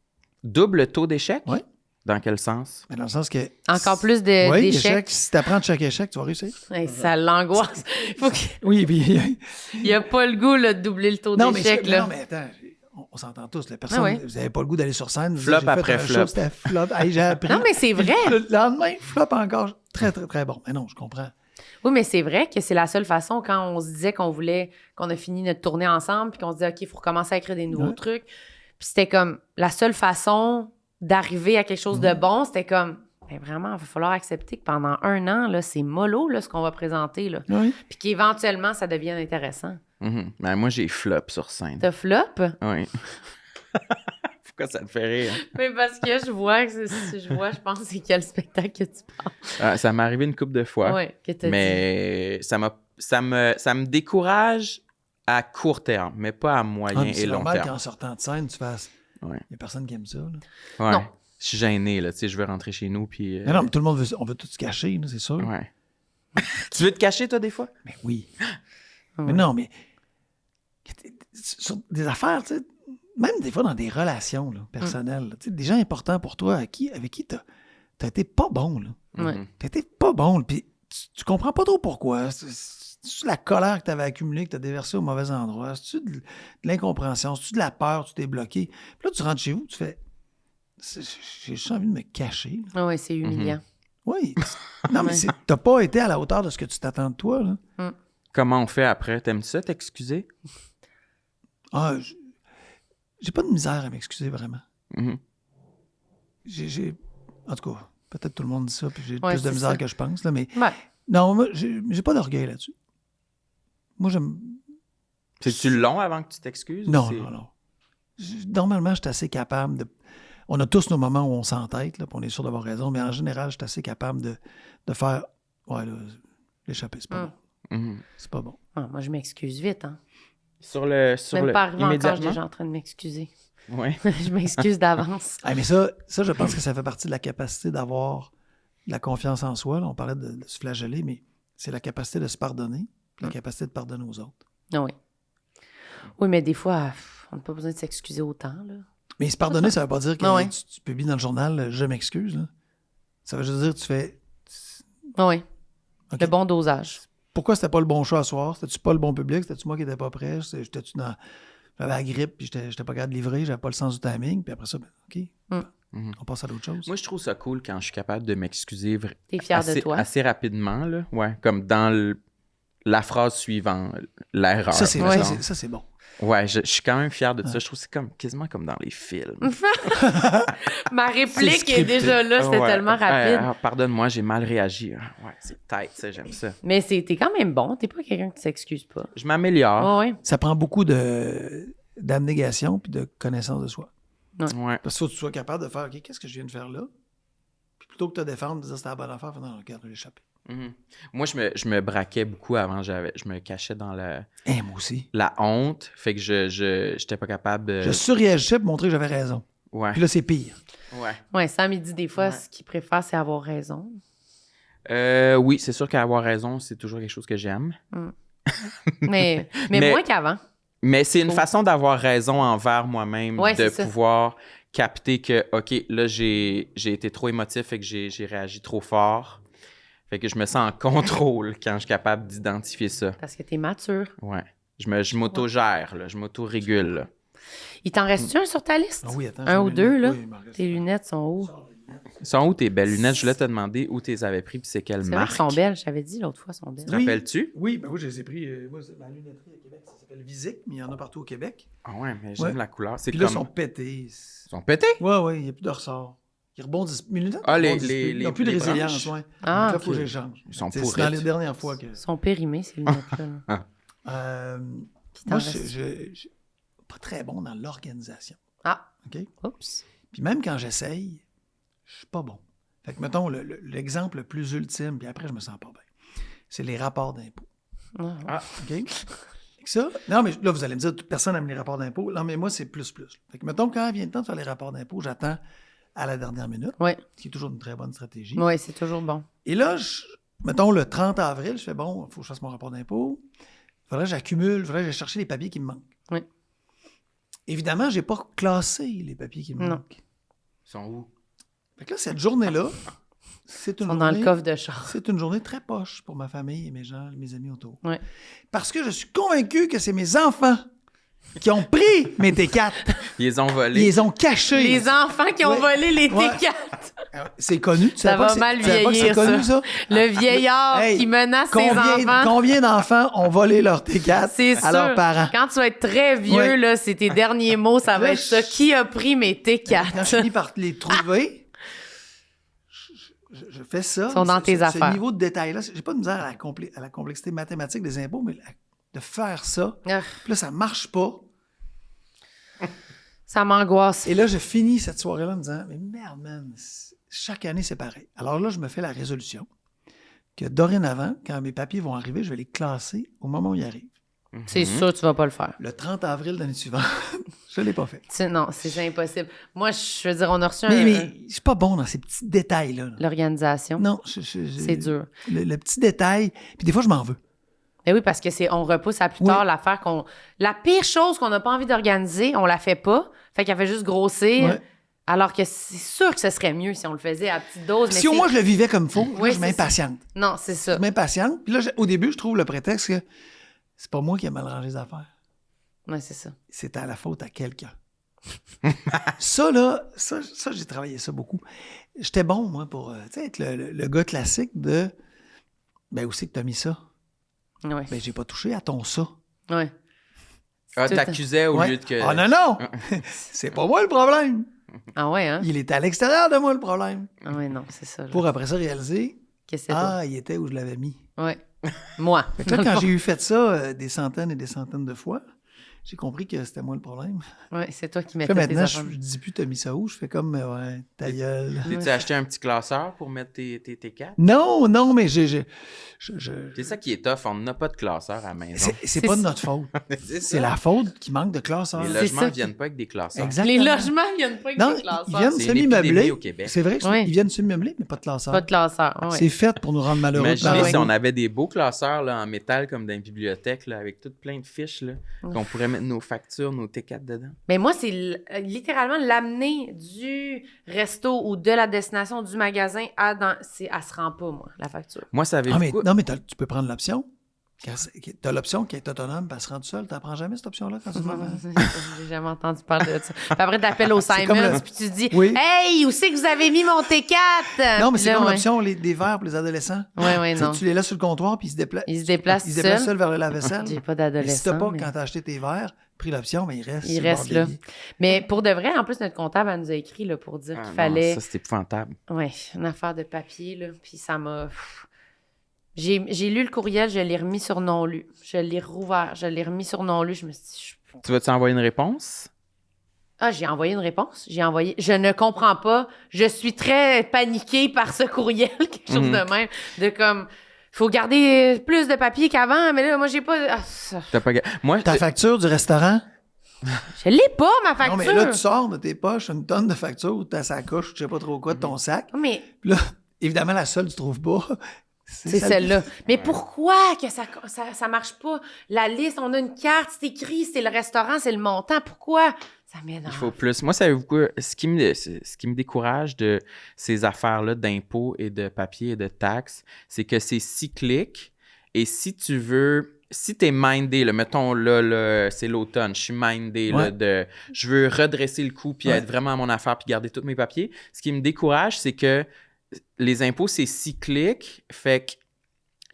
Double taux d'échec? Ouais. Dans quel sens? Mais dans le sens que... Encore plus Oui, d'échecs. Si tu apprends de chaque échec, tu vas réussir. Hey, ça l'angoisse. Oui, puis... Il n'y a pas le goût là, de doubler le taux d'échecs. Non, mais attends, on s'entend tous. La personne, vous n'avez pas le goût d'aller sur scène. Flop j'ai fait après un flop. show, c'était flop. Hey, j'ai appris. Non, mais c'est vrai. Le lendemain, flop encore. Très, très, très bon. Mais non, je comprends. Oui, mais c'est vrai que c'est la seule façon quand on se disait qu'on a fini notre tournée ensemble, puis qu'on se disait, OK, il faut recommencer à écrire des nouveaux trucs. Puis c'était comme la seule façon d'arriver à quelque chose de bon, c'était comme, ben vraiment, il va falloir accepter que pendant 1 an, là, c'est mollo, là, ce qu'on va présenter, là. Oui. Puis qu'éventuellement, ça devienne intéressant. Ben, moi, j'ai flop sur scène. T'as flop? Oui. Pourquoi ça te fait rire? Mais parce que je pense, c'est quel spectacle que tu parles. Ça m'est arrivé une couple de fois. Oui, que t'as dit. Mais ça me décourage à court terme, mais pas à moyen et C'est long normal terme. qu'en sortant de scène, tu fasses... Ouais. Il n'y a personne qui aime ça. Là. Ouais. Non. Je suis gêné, là. Tu sais, je veux rentrer chez nous, puis... Mais non, mais tout le monde veut... On veut tout se cacher, là, c'est sûr. Ouais. Tu veux te cacher, toi, des fois? Mais oui. Mais non, mais... Sur des affaires, tu sais... Même des fois dans des relations là, personnelles, là, tu sais, des gens importants pour toi avec qui t'as été pas bon. Là. Ouais. T'as été pas bon. Puis tu comprends pas trop pourquoi. C'est-tu la colère que t'avais accumulée, que t'as déversée au mauvais endroit? C'est-tu de l'incompréhension? C'est-tu de la peur? Tu t'es bloqué? Puis là, tu rentres chez vous, tu fais... J'ai juste envie de me cacher. Oui, c'est humiliant. Oui. Non, mais t'as pas été à la hauteur de ce que tu t'attends de toi. Là. Comment on fait après? T'aimes ça, t'excuser? Ah, j'ai pas de misère à m'excuser, vraiment. Mm-hmm. J'ai... En tout cas, peut-être tout le monde dit ça, puis j'ai Ouais, plus de c'est misère ça. que je pense, là, mais... Ouais. Non, moi, j'ai pas d'orgueil là-dessus. Moi, j'aime... C'est-tu long avant que tu t'excuses? Non, ou c'est- non, non. Normalement, je suis assez capable de... On a tous nos moments où on s'entête, là, puis on est sûr d'avoir raison, mais en général, je suis assez capable de faire... Ouais, là, l'échapper, c'est pas bon. Mhm. C'est pas bon. Ah, moi, je m'excuse vite. Hein. Sur Pas arrivé encore, je suis immédiatement? déjà en train de m'excuser. Ouais. Je m'excuse d'avance. Ah, mais ça, je pense que ça fait partie de la capacité d'avoir de la confiance en soi. Là, on parlait de se flageller, mais c'est la capacité de se pardonner, puis la capacité de pardonner aux autres. Ah oui. Oui, mais des fois, on n'a pas besoin de s'excuser autant. Là. Mais se pardonner, ça veut pas dire que Ah ouais. tu publies dans le journal « Je m'excuse ». Ça veut juste dire que tu fais... Ah oui. OK. Le bon dosage. Pourquoi c'était pas le bon choix à soir? C'était-tu pas le bon public? C'était-tu moi qui n'étais pas prêt? J'étais-tu dans... J'avais la grippe, puis j'étais pas capable de livrer, j'avais pas le sens du timing, puis après ça, ben, OK, on passe à d'autres choses. Moi, je trouve ça cool quand je suis capable de m'excuser T'es fier de toi? assez rapidement, là. Ouais, comme dans la phrase suivante, l'erreur. Ça, c'est mettons. ça, c'est bon. Ouais, je suis quand même fier de ça. Je trouve que c'est quasiment comme dans les films. Ma réplique scripté. est déjà là, c'était Ouais. tellement rapide. Pardonne-moi, j'ai mal réagi. Ouais, c'est tête, ça, j'aime ça. Mais t'es quand même bon. T'es pas quelqu'un qui s'excuse pas. Je m'améliore. Oui, oui. Ça prend beaucoup d'abnégation puis de connaissance de soi. Ouais. Parce qu'il faut que tu sois capable de faire « OK, qu'est-ce que je viens de faire là? » Puis plutôt que de te défendre, de dire « C'était la bonne affaire », non, regarde, l'échapper. Mhm. Moi, je me braquais beaucoup avant. Je me cachais dans Moi aussi. la honte. Fait que j'étais pas capable de... Je surréagissais pour montrer que j'avais raison. Ouais. Puis là, c'est pire. Ouais. Ouais, Sam, il dit des fois, Ouais. ce qu'il préfère, c'est avoir raison. Oui, c'est sûr qu'avoir raison, c'est toujours quelque chose que j'aime. Mais Mais- moins qu'avant. Mais c'est une Cool. façon d'avoir raison envers moi-même, Ouais, de c'est ça. pouvoir capter que, OK, là, j'ai été trop émotif et que j'ai réagi trop fort. Fait que je me sens en contrôle quand je suis capable d'identifier ça. Parce que t'es mature. Ouais. Je m'auto-gère, là. Je m'auto-régule, là. Il t'en reste-tu un sur ta liste? Ah oui, attends. Un j'ai ou mes deux, lunettes. là? Oui, il m'en reste Tes lunettes sont où? Sont où tes belles lunettes? Je voulais te demander où tu les avais pris puis c'est quelle C'est vrai marque. qu'elles sont belles. Je t'avais dit l'autre fois, elles sont belles. Te rappelles-tu? Oui, ben oui, je les ai pris. Moi, c'est ma lunetterie à Québec, ça s'appelle Visic, mais il y en a partout au Québec. Ah ouais, mais j'aime Ouais. la couleur. C'est Puis comme... là, ils sont pétés. Ils sont pétés? Ouais, ouais, il n'y a plus de ressort. Ils rebondissent. Mes lunettes, Ah, ils les- rebondissent les- plus. Ils n'ont plus de les résilience, branches. ouais. Ah, Donc là, il faut ok. que je les change. Ils sont C'est pourrites. dans les dernières fois que... Ils sont périmés, ces lunettes-là. là. Euh, Puis t'en moi, restes- je suis pas très bon dans l'organisation. Ah, OK? oups. Puis même quand j'essaye, je suis pas bon. Fait que, mettons, l'exemple le plus ultime, puis après, je me sens pas bien, c'est les rapports d'impôts. Ah, OK? Fait que ça, non, mais là, vous allez me dire, toute personne aime les rapports d'impôts. Non, mais moi, c'est plus. Fait que, mettons, quand vient le temps de faire les rapports d'impôts, j'attends à la dernière minute, ouais. ce qui est toujours une très bonne stratégie. Ouais, c'est toujours bon. Et là, mettons, le 30 avril, je fais, bon, il faut que je fasse mon rapport d'impôt. Il faudrait que j'accumule, il faudrait que j'aille chercher les papiers qui me manquent. Oui. Évidemment, je n'ai pas classé les papiers qui me Non. manquent. Ils sont où? Fait que là, cette journée-là, c'est Ils une sont dans le journée... coffre de char. C'est une journée très poche pour ma famille et mes gens, mes amis autour. Ouais. Parce que je suis convaincu que c'est mes enfants qui ont pris mes T4. Ils les ont Ils volés. les ont cachés. Les enfants qui ont Ouais. volé les Ouais. T4. C'est connu. Tu Ça savais pas va que c'est- mal tu savais pas que c'est vieillir, connu, ça? Le vieillard Hey, qui menace ses enfants. Combien d'enfants ont volé leur T4 C'est à sûr. leurs parents? Quand tu vas être très vieux, Ouais. là, c'est tes derniers mots, ça va Là, être ça. Qui a pris mes T4? Quand je finis par les trouver, je fais ça. Ils sont dans tes affaires. Ce niveau de détail-là, j'ai pas de misère à la complexité mathématique des impôts, mais de faire ça, Ah, puis là, ça marche pas. ça m'angoisse. Et là, je finis cette soirée-là en me disant, mais merde, man, chaque année, c'est pareil. Alors là, je me fais la résolution que dorénavant, quand mes papiers vont arriver, je vais les classer au moment où ils arrivent. C'est sûr, tu vas pas le faire. Le 30 avril de l'année suivante, je l'ai pas fait. Non, c'est impossible. Moi, je veux dire, on a reçu Mais je suis pas bon dans ces petits détails-là. là. l'organisation. Non, C'est dur. Le petit détail, puis des fois, je m'en veux. Mais oui, parce que on repousse à plus tard Oui. l'affaire qu'on. La pire chose qu'on n'a pas envie d'organiser, on la fait pas. Fait qu'elle fait juste grossir. Ouais. Alors que c'est sûr que ce serait mieux si on le faisait à petite dose. Mais Si au moins je le vivais comme il faut, Oui, je c'est m'impatiente. Non, c'est ça. Je m'impatiente. Puis là, au début, je trouve le prétexte que c'est pas moi qui ai mal rangé les affaires. Ouais, c'est ça. C'est à la faute à quelqu'un. Ça, là, ça, j'ai travaillé ça beaucoup. J'étais bon, moi, pour être le gars classique de ben, où c'est que t'as mis ça? Ouais. Ben, j'ai pas touché à ton ça. Ouais. Ah, Tout- t'accusais au Ouais. lieu de que... Ah non, non! C'est pas moi le problème. Ah ouais, hein? Il était à l'extérieur de moi le problème. Ah ouais, non, c'est ça. là. Pour après ça réaliser, Que c'est toi. ah, il était où je l'avais mis. Ouais. Moi. Fait que là, quand j'ai eu fait ça des centaines et des centaines de fois, j'ai compris que c'était moi le problème. Ouais, c'est toi qui Là, mettais tes maintenant, affaires. je dis plus t'as mis ça où, je fais comme ouais, ta gueule. T'as-tu acheté un petit classeur pour mettre tes T4? Non, mais C'est ça qui est tough, on n'a pas de classeur à la maison. c'est pas de notre faute. C'est la faute qui manque de classeur. Les C'est logements ça ne viennent pas avec des classeurs. Exactement. Les logements viennent pas avec Non, des classeurs. ils viennent C'est une épidémie semi-meublés. au Québec. C'est vrai, Oui. ils viennent semi-meublés, mais pas de classeur. Pas de classeur. Ouais. C'est fait pour nous rendre malheureux. Imaginez Ah si ouais. on avait des beaux classeurs là, en métal comme dans une bibliothèque là, avec toutes plein de fiches là, qu'on pourrait mettre nos factures, nos T4 dedans. Mais moi, c'est littéralement l'amener du resto ou de la destination du magasin à dans. Elle se rend pas, moi, la facture. Moi, ça avait Ah, mais, beaucoup... non, mais tu peux prendre l'option. Tu as l'option qui est autonome, puis elle se rend toute seule. Tu n'apprends jamais cette option-là quand tu vas J'ai jamais entendu parler de ça. Puis après, t'appelles au C'est comme Simons, le- puis tu dis Oui. Hey, où c'est que vous avez mis mon T4? Non, mais Puis c'est là, comme ouais. l'option des verres pour les adolescents. Ouais, non. Tu les laisses sur le comptoir, puis ils se déplacent. Ils se déplacent Ils se déplacent seuls. seuls vers le lave-vaisselle. J'ai pas Mais si d'adolescent. t'as pas, mais- quand t'as acheté tes verres, pris l'option, mais il reste. Il sur le reste bord de là. l'évier. Mais pour de vrai, en plus, notre comptable, elle nous a écrit là, pour dire Ah, qu'il non, fallait. ça, c'est épouvantable. Ouais, une affaire de papier, là. Puis ça m'a. J'ai lu le courriel, je l'ai remis sur non lu. Je l'ai rouvert, je l'ai remis sur non lu. Je me suis dit. Tu vas-tu envoyer une réponse? Ah, j'ai envoyé une réponse. J'ai envoyé. Je ne comprends pas. Je suis très paniquée par ce courriel, quelque chose de même. De comme. Faut garder plus de papier qu'avant, mais là, moi, j'ai pas. Ah, ça. T'as pas... Moi, Ta facture du restaurant? Je l'ai pas, ma facture. Non, mais là, tu sors de tes poches une tonne de factures ou ta sacoche, je sais pas trop quoi, de ton sac. Mais Puis là, évidemment, la seule que tu trouves pas, c'est celle-là. Mais pourquoi que ça marche pas? La liste, on a une carte, c'est écrit, c'est le restaurant, c'est le montant. Pourquoi? Ça m'énerve. il faut plus. Moi, savez-vous quoi? Ce qui me décourage de ces affaires-là d'impôts et de papier et de taxes, c'est que c'est cyclique. Et si tu veux... Si t'es mindé, là, mettons là, c'est l'automne, je suis mindé, Ouais. là, je veux redresser le coup puis Ouais. être vraiment à mon affaire puis garder tous mes papiers. Ce qui me décourage, c'est que les impôts, c'est cyclique. Fait que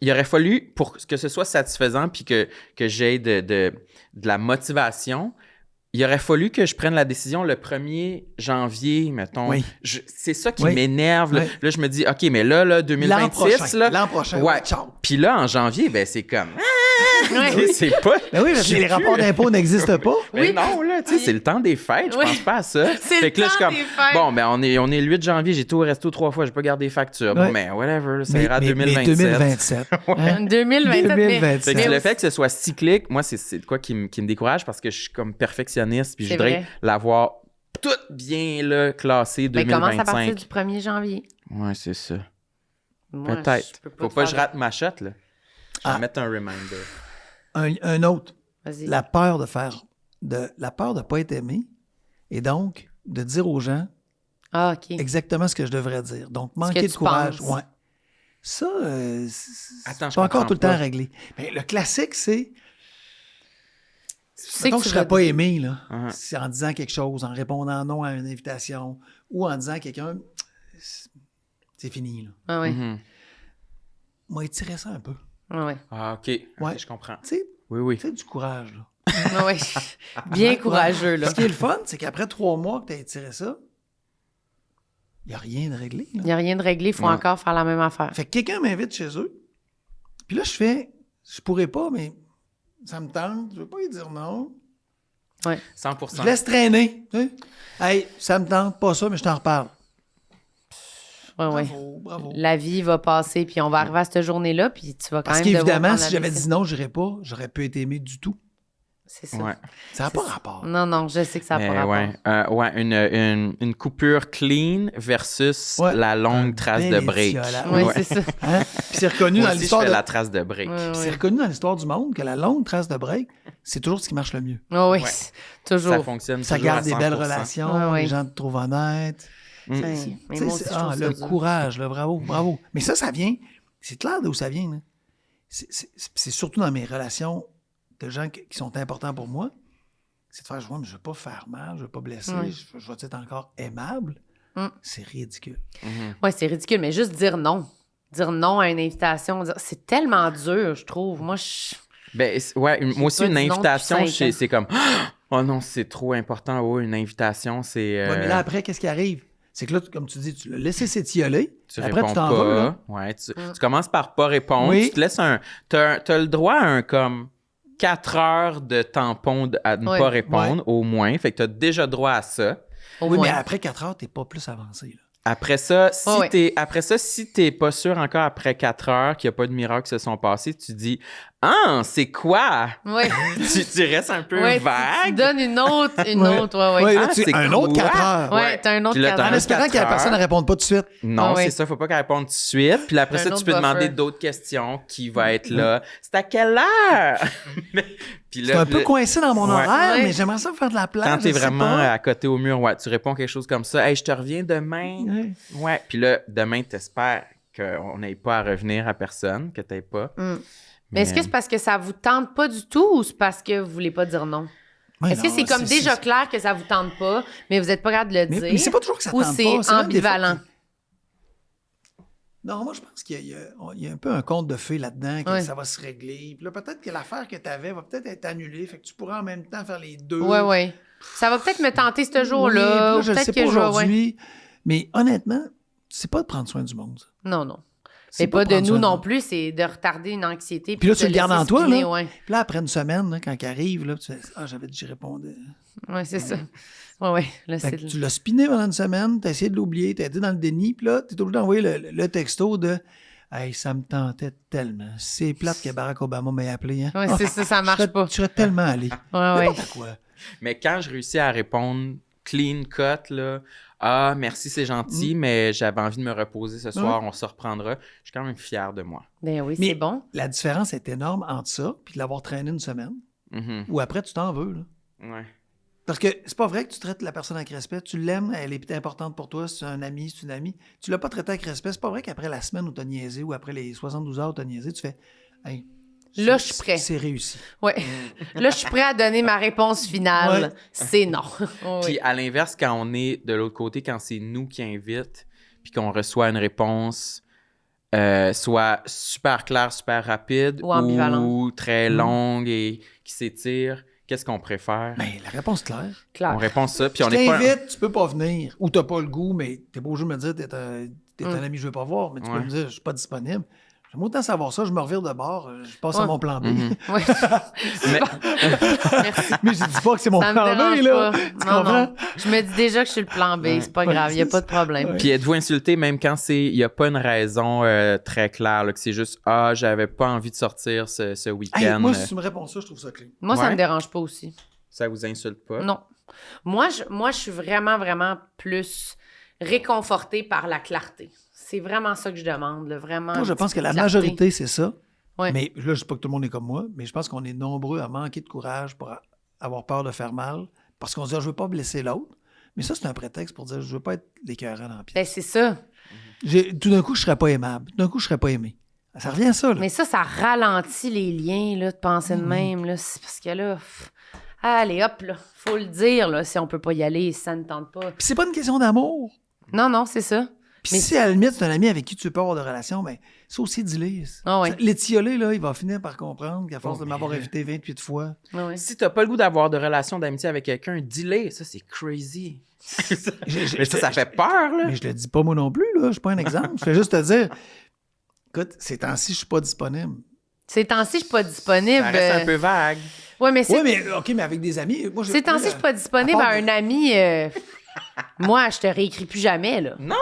il aurait fallu, pour que ce soit satisfaisant puis que j'aie de la motivation, il aurait fallu que je prenne la décision le 1er janvier, mettons. Oui. C'est ça qui Oui. m'énerve. Là. Oui. Là, je me dis, OK, mais là 2026, là... L'an prochain, Ouais. ciao. Puis là, en janvier, ben c'est comme... Ouais. c'est pas... Ben oui, parce que les rapports d'impôts n'existent pas. Mais non, là, tu sais, c'est le temps des fêtes, je Oui. pense pas à ça. C'est Fait le que là, je suis temps comme, des fêtes. bon, ben on est le 8 janvier, j'ai été au resto 3 fois, j'ai pas gardé les factures. Bon, Ouais. ben whatever, là, ça Mais, ira à mais 2027. 2027. Hein? 2027. 2027. Fait que mais le fait que ce soit cyclique, moi, c'est de quoi qui me décourage parce que je suis comme perfectionniste puis je C'est voudrais vrai. l'avoir tout bien là, classé Mais commence à partir 2025. du 1er janvier. Ouais, c'est ça. Moi, Peut-être. je peux Faut te pas que faire je rate ma shot, là. Je vais Ah. mettre un reminder. Un autre, Vas-y. la peur de pas être aimé et donc de dire aux gens Ah, OK. exactement ce que je devrais dire. Donc, Ce manquer que de tu courage. penses. Ouais. Ça, Attends, je pas encore comprends tout le temps pas. réglé. Mais le classique, c'est... Tu sais Mettons que que je tu ne serais vas- pas aimé, là. Uh-huh. C'est en disant quelque chose, en répondant non à une invitation, ou en disant à quelqu'un, c'est fini, là. Ah, oui. Mhm. Moi, étirer ça un peu. Ah, oui. Ah, OK. Ouais. OK, je comprends. Tu sais, Oui. du courage, là. Ah, oui. Bien courageux, là. Ce qui est le fun, c'est qu'après 3 mois que tu as étiré ça, il n'y a rien de réglé, là. Il n'y a rien de réglé, il faut Ouais. encore faire la même affaire. Fait que quelqu'un m'invite chez eux, puis là, je fais, je pourrais pas, mais ça me tente, je veux pas lui dire non. 100%. Je laisse traîner. Tu sais. Hey, ça me tente, pas ça, mais je t'en reparle. Ouais, ouais. Bravo. La vie va passer, puis on va arriver à cette journée-là, puis tu vas quand Parce même devoir qu'évidemment, prendre si la j'avais décision. dit non, je n'irais pas, j'aurais pu être aimé du tout. C'est ça. Ouais. Ça n'a pas rapport. Non, je sais que ça n'a Mais pas rapport. ouais, une coupure clean versus Ouais. la Un longue trace bel de break. étiolat. Oui, Ouais. c'est ça. Hein? Puis c'est reconnu Moi dans aussi, je l'histoire fais de... la trace de break. Ouais, Puis ouais. c'est reconnu dans l'histoire du monde que la longue trace de break, c'est toujours ce qui marche le mieux. Ah oui, Ouais. toujours. Ça fonctionne Ça toujours à garde des belles 100%. relations, Ouais, ouais. les gens te trouvent honnête. Mm. Mais Tu moi sais, aussi, je trouve ça le dur. courage, là, bravo. Mais ça vient, c'est clair d'où ça vient. Là. C'est surtout dans mes relations de gens qui sont importants pour moi. C'est de faire, mais je ne veux pas faire mal, je ne veux pas blesser, Ouais. je veux être encore aimable. Mm. C'est ridicule. Oui, c'est ridicule, mais juste dire non. Dire non à une invitation, c'est tellement dur, je trouve. Moi, Ben, ouais, moi aussi, pas une dit non invitation, depuis 5 ans. c'est comme oh non, c'est trop important. Oh, une invitation, c'est. Ouais, mais là, après, qu'est-ce qui arrive? C'est que là, comme tu dis, tu l'as laissé s'étioler. Tu Après, réponds tu t'en pas. vas, là. Ouais, tu commences par pas répondre. Oui. Tu te laisses un. T'as le droit à un comme 4 heures de tampon à ne Ouais. pas répondre, au moins. Fait que tu as déjà droit à ça. au Oui, moins. mais après 4 heures, tu n'es pas plus avancé. Là. Après ça, si Ouais. t'es pas sûr encore après 4 heures qu'il n'y a pas de miracles qui se sont passés, tu dis ah, c'est quoi? Oui. tu restes un peu Ouais, tu vague. donnes une autre, Ouais. ouais. Ouais, là, Ah, tu c'est un autre quoi? 4 heures. Ouais, t'as un autre Puis là, t'as cadre. En espérant que la 4 personne ne heures. réponde pas tout de suite. Non, Ah ouais. c'est ça, faut pas qu'elle réponde tout de suite. Puis après Un ça, tu autre peux demander buffer. d'autres questions qui va être là. C'est à quelle heure? Puis C'est un peu coincé dans mon Ouais. horaire, Ouais. mais j'aimerais ça faire de la place. quand t'es je sais vraiment pas. à côté au mur, ouais, tu réponds quelque chose comme ça. Hey, je te reviens demain. Ouais. Ouais. Puis là, demain, t'espères qu'on n'ait pas à revenir à personne, que t'aies pas. Mais est-ce que c'est parce que ça vous tente pas du tout ou c'est parce que vous voulez pas dire non? Ouais, Est-ce que non, c'est comme déjà clair que ça vous tente pas, mais vous êtes pas capable de le dire? Mais c'est pas toujours que ça ou tente c'est pas. même des fois ambivalent? que- Non, moi, je pense qu'il y a un peu un conte de fées là-dedans, que Ouais. ça va se régler. Puis là, peut-être que l'affaire que tu avais va peut-être être annulée, fait que tu pourras en même temps faire les deux. Ouais. Ça va peut-être me tenter ce Oui, jour-là. puis ou je le peut-être sais que pas je vais. Ouais. aujourd'hui. Mais honnêtement, c'est pas de prendre soin du monde, ça. Non. C'est Mais pas de prendre nous soin non du- plus, c'est de retarder une anxiété. Puis là, de tu le gardes laisser en toi, spinner, là. Ouais, Puis là, après une semaine, là, quand il arrive, là, tu fais « Ah, j'avais dit j'y répondais. ouais c'est ça. Ouais. Là, Fait c'est... que tu l'as spiné pendant une semaine, tu as essayé de l'oublier, tu as été dans le déni, puis là, tu es obligé d'envoyer le texto de « Hey, ça me tentait tellement. C'est plate que Barack Obama m'ait appelé. Hein? Ouais, c'est ça, ça marche pas. Je serais tellement allé. Ouais. N'importe quoi. Mais quand je réussis à répondre clean cut, là, ah, merci, c'est gentil, mais j'avais envie de me reposer ce soir, on se reprendra, je suis quand même fier de moi. Ben oui, Mais c'est bon. La différence est énorme entre ça puis de l'avoir traîné une semaine, Mhm. ou après, tu t'en veux. Là. Ouais. Parce que c'est pas vrai que tu traites la personne avec respect. Tu l'aimes, elle est importante pour toi, c'est un ami, c'est une amie. Tu l'as pas traité avec respect. C'est pas vrai qu'après la semaine où tu as niaisé ou après les 72 heures où tu as niaisé, tu fais hey, Là, je suis prêt. C'est réussi. Ouais. Là, je suis prêt à donner ma réponse finale. Ouais. C'est non. Oui. Puis à l'inverse, quand on est de l'autre côté, quand c'est nous qui invite, puis qu'on reçoit une réponse soit super claire, super rapide, Ou ambivalente. ou très longue et qui s'étire, qu'est-ce qu'on préfère? Ben, la réponse claire. Clair. On répond ça, puis on Je n'est pas... t'invite, tu peux pas venir. Ou t'as pas le goût, mais t'es pas obligé de me dire t'es un ami que je veux pas voir, mais tu peux Ouais. me dire je suis pas disponible. J'aime autant savoir ça, je me revire de bord, je passe à Ouais. mon plan B. Ouais. Mais- Merci. Mais je dis pas que c'est mon Ça me plan B, dérange là. pas. Tu Non, comprends? non. Je me dis déjà que je suis le plan B. C'est pas Ouais, grave. Il n'y a c'est pas de problème. Ouais. Puis êtes-vous insulté même quand il n'y a pas une raison très claire, là, que c'est juste « Ah, j'avais pas envie de sortir ce Hey, week-end. moi, si tu me réponds ça, je trouve ça clean. Moi, ça Ouais. me dérange pas aussi. Ça vous insulte pas? Non. Moi, je suis vraiment, vraiment plus réconfortée par la clarté. C'est vraiment ça que je demande, là, vraiment. Moi, je pense que la clarté. majorité, c'est ça. Ouais. Mais là, je dis pas que tout le monde est comme moi, mais je pense qu'on est nombreux à manquer de courage pour avoir peur de faire mal, parce qu'on se dit, ah, je veux pas blesser l'autre. Mais ça, c'est un prétexte pour dire je veux pas être l'écœurant dans la pièce. Ben, c'est ça. Tout d'un coup, je serais pas aimable. Tout d'un coup, je serais pas aimé. Ça revient à ça, là. Mais ça ralentit les liens, là, de penser de même, là. C'est parce que là, allez, hop, là, faut le dire, là, si on peut pas y aller, si ça ne tente pas. Puis c'est pas une question d'amour. Non, c'est ça. Puis Mais si à la limite, c'est un ami avec qui tu peux avoir de relation, ben ça aussi, dis-le. Ah ouais. L'étiolé, là, il va finir par comprendre qu'à force de m'avoir invité 28 fois... Ah ouais. Si t'as pas le goût d'avoir de relation d'amitié avec quelqu'un, dis-le. Ça, c'est crazy. Mais ça fait peur, là. Mais je le dis pas moi non plus, là. Je suis pas un exemple. Je fais juste te dire, écoute, ces temps-ci, je suis pas disponible. Ces temps-ci, je suis pas disponible. Ça reste un peu vague. Ouais, mais Oui, mais OK, mais avec des amis... Moi, ces temps-ci, je suis pas disponible à un ami. Moi, je te réécris plus jamais, là. Non!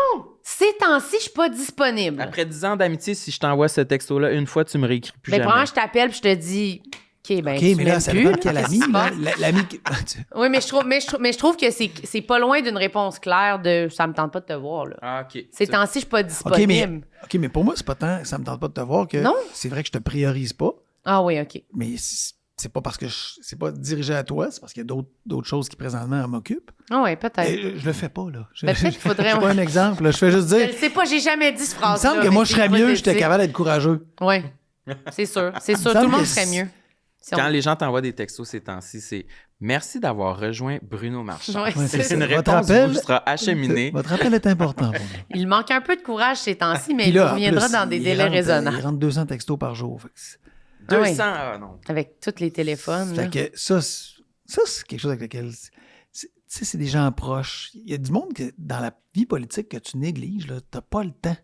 Ces temps-ci, je suis pas disponible. Après 10 ans d'amitié, si je t'envoie ce texto-là une fois, tu me réécris plus Mais jamais. probablement, je t'appelle puis je te dis... OK, ben, OK, tu mais là, m'aimes ça plus, dépend là. de quel Qu'est-ce ami, qui se là. passe? L'ami... Oui, mais je trouve que c'est pas loin d'une réponse claire de « ça me tente pas de te voir ». Là. Ah, OK. Ces temps-ci, je suis pas OK, disponible. mais pour moi, c'est pas tant... Ça me tente pas de te voir que... Non? C'est vrai que je te priorise pas, Ah oui, OK. mais c'est pas parce que c'est pas dirigé à toi, c'est parce qu'il y a d'autres choses qui présentement m'occupent. Ah oui, peut-être. Et je le fais pas, là. Ben, peut-être qu'il faudrait- Je suis pas un exemple, là. Je fais juste Je dire... le sais pas, j'ai jamais dit ce Il me phrase-là. semble que moi, je serais mieux, j'étais capable d'être courageux. Oui, c'est sûr. C'est sûr, semble tout le monde que serait mieux. Si on- Quand les gens t'envoient des textos ces temps-ci, c'est « Merci d'avoir rejoint Bruno Marchand. Ouais, Ouais, c'est C'est une ça. réponse Votre appel- vous sera acheminée. Votre appel est important pour moi. Il manque un peu de courage ces temps-ci, mais Puis il là, en reviendra plus, dans des il délais rentre- raisonnables. Il rentre 200 textos par jour. Fait que 200, Ah ouais. non. Avec tous les téléphones. là. Fait que ça, c'est quelque chose avec lequel... Tu sais, c'est des gens proches. Il y a du monde que dans la vie politique que tu négliges, là, t'as pas le temps.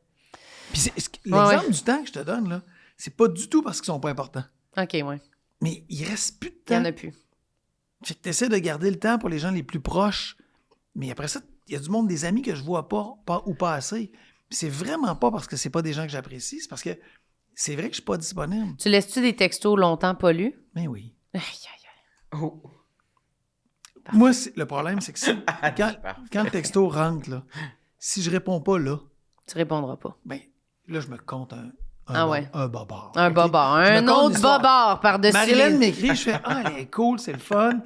Puis l'exemple Ouais. du temps que je te donne, là, c'est pas du tout parce qu'ils sont pas importants. OK, oui. Mais il reste plus de Il y en temps. a plus. Fait que t'essaies de garder le temps pour les gens les plus proches. Mais après ça, il y a du monde, des amis que je vois pas ou pas assez. Puis c'est vraiment pas parce que c'est pas des gens que j'apprécie, c'est parce que c'est vrai que je suis pas disponible. Tu laisses-tu des textos longtemps pas lus? Mais oui. Aïe, aïe, aïe. Oh. Moi, le problème, c'est que quand le texto rentre, là, si je réponds pas là, Tu répondras pas. ben là, je me compte Ah ouais. un bobard. Un OK? bobard. Je me Un compte autre l'histoire. bobard par-dessus. Marilyn les- m'écrit, je fais « Ah, elle est cool, c'est le fun. »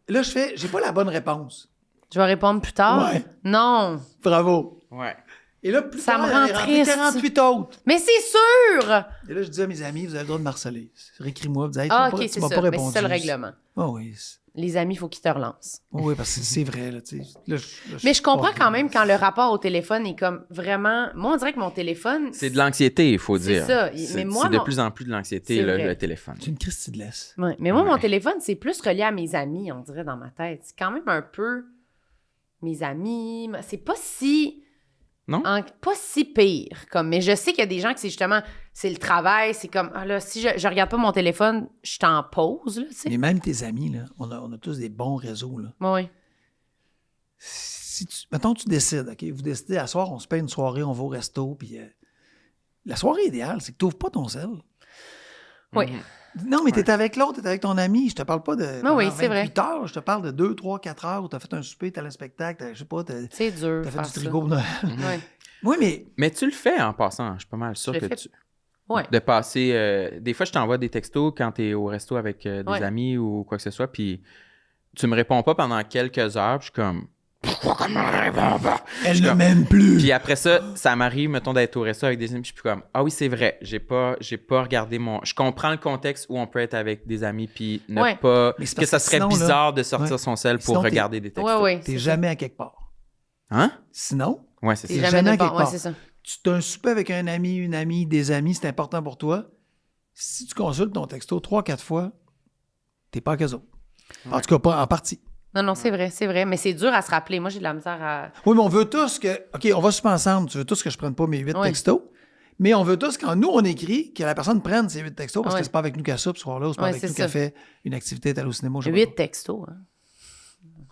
Là, je fais « J'ai pas la bonne réponse. Je vais répondre plus tard. Ouais. Non. Bravo. Ouais. » Et là, plus Ça tard, me rend elle est rentrée triste. 48 autres. Mais c'est sûr! Et là, je dis à mes amis, vous avez le droit de me harceler. Réécris-moi, vous dites, hey, Ah, tu m'as OK, pas, c'est tu m'as ça. pas Mais répondu. c'est ça le règlement. Ah oui. Les amis, il faut qu'ils te relancent. Oui, parce que c'est vrai, là, tu sais. Là, Mais je comprends pas quand même quand le rapport au téléphone est comme vraiment... Moi, on dirait que mon téléphone... C'est de l'anxiété, il faut C'est dire. ça. C'est Mais moi, c'est de mon- plus en plus de l'anxiété, C'est là, vrai. le téléphone. C'est une Christie de laisse. Ouais. Mais moi, mon Ouais. téléphone, c'est plus relié à mes amis, on dirait, dans ma tête. C'est quand même un peu mes amis. C'est pas si... Non? Pas si pire. Mais je sais qu'il y a des gens que c'est justement... C'est le travail, c'est comme... Ah là, si je regarde pas mon téléphone, je t'en pause, là, tu sais. Mais même tes amis, là, on a tous des bons réseaux, là. Oui. Si mettons, tu décides, OK, vous décidez, à soir, on se paye une soirée, on va au resto, puis la soirée idéale, c'est que tu n'ouvres pas ton sel. Oui. Non, mais tu es avec l'autre, tu es avec ton ami. Je te parle pas de Ah oui, pendant c'est vrai. 28 heures. Je te parle de 2, 3, 4 heures où tu as fait un souper, tu as le spectacle, je sais pas, tu C'est dur. as fait faire du ça. trigo pour Noël. Ouais. Oui, mais Mais tu le fais en passant, je suis pas mal sûr Je le que fais. tu... Ouais. De passer... des fois, je t'envoie des textos quand t'es au resto avec des Ouais. amis ou quoi que ce soit, puis tu me réponds pas pendant quelques heures, puis je suis comme... Pourquoi qu'on me répond pas? elle Je ne comme- m'aime plus. Puis après ça m'arrive, mettons, d'être au resto avec des amis, puis je suis comme, ah oui, c'est vrai, j'ai pas regardé mon... Je comprends le contexte où on peut être avec des amis, puis ne Ouais. pas... Mais c'est Que parce ça que serait sinon, là, bizarre de sortir ouais. son sel pour Sinon, t'es- regarder des textos. Ouais, ouais. Tu n'es c'est jamais à quelque part. Hein? Sinon, Ouais, c'est ça. ça. T'es T'es jamais jamais à de part. quelque Ouais, part. c'est ça. tu t'as un souper avec un ami, une amie, des amis, c'est important pour toi. Si tu consultes ton texto 3-4 fois, t'es pas qu'eux autres. En tout cas, pas en partie. Non, non, c'est vrai. Mais c'est dur à se rappeler. Moi, j'ai de la misère à... Oui, mais on veut tous que... OK, on va souper ensemble. Tu veux tous que je prenne pas mes 8 Oui. textos. Mais on veut tous, quand nous, on écrit, que la personne prenne ces 8 textos parce Ouais. que c'est pas avec nous qu'elle soupe ce soir-là ou c'est pas Ouais, avec c'est nous ça. qu'elle fait une activité, elle au cinéma. je sais pas 8 quoi. textos, hein.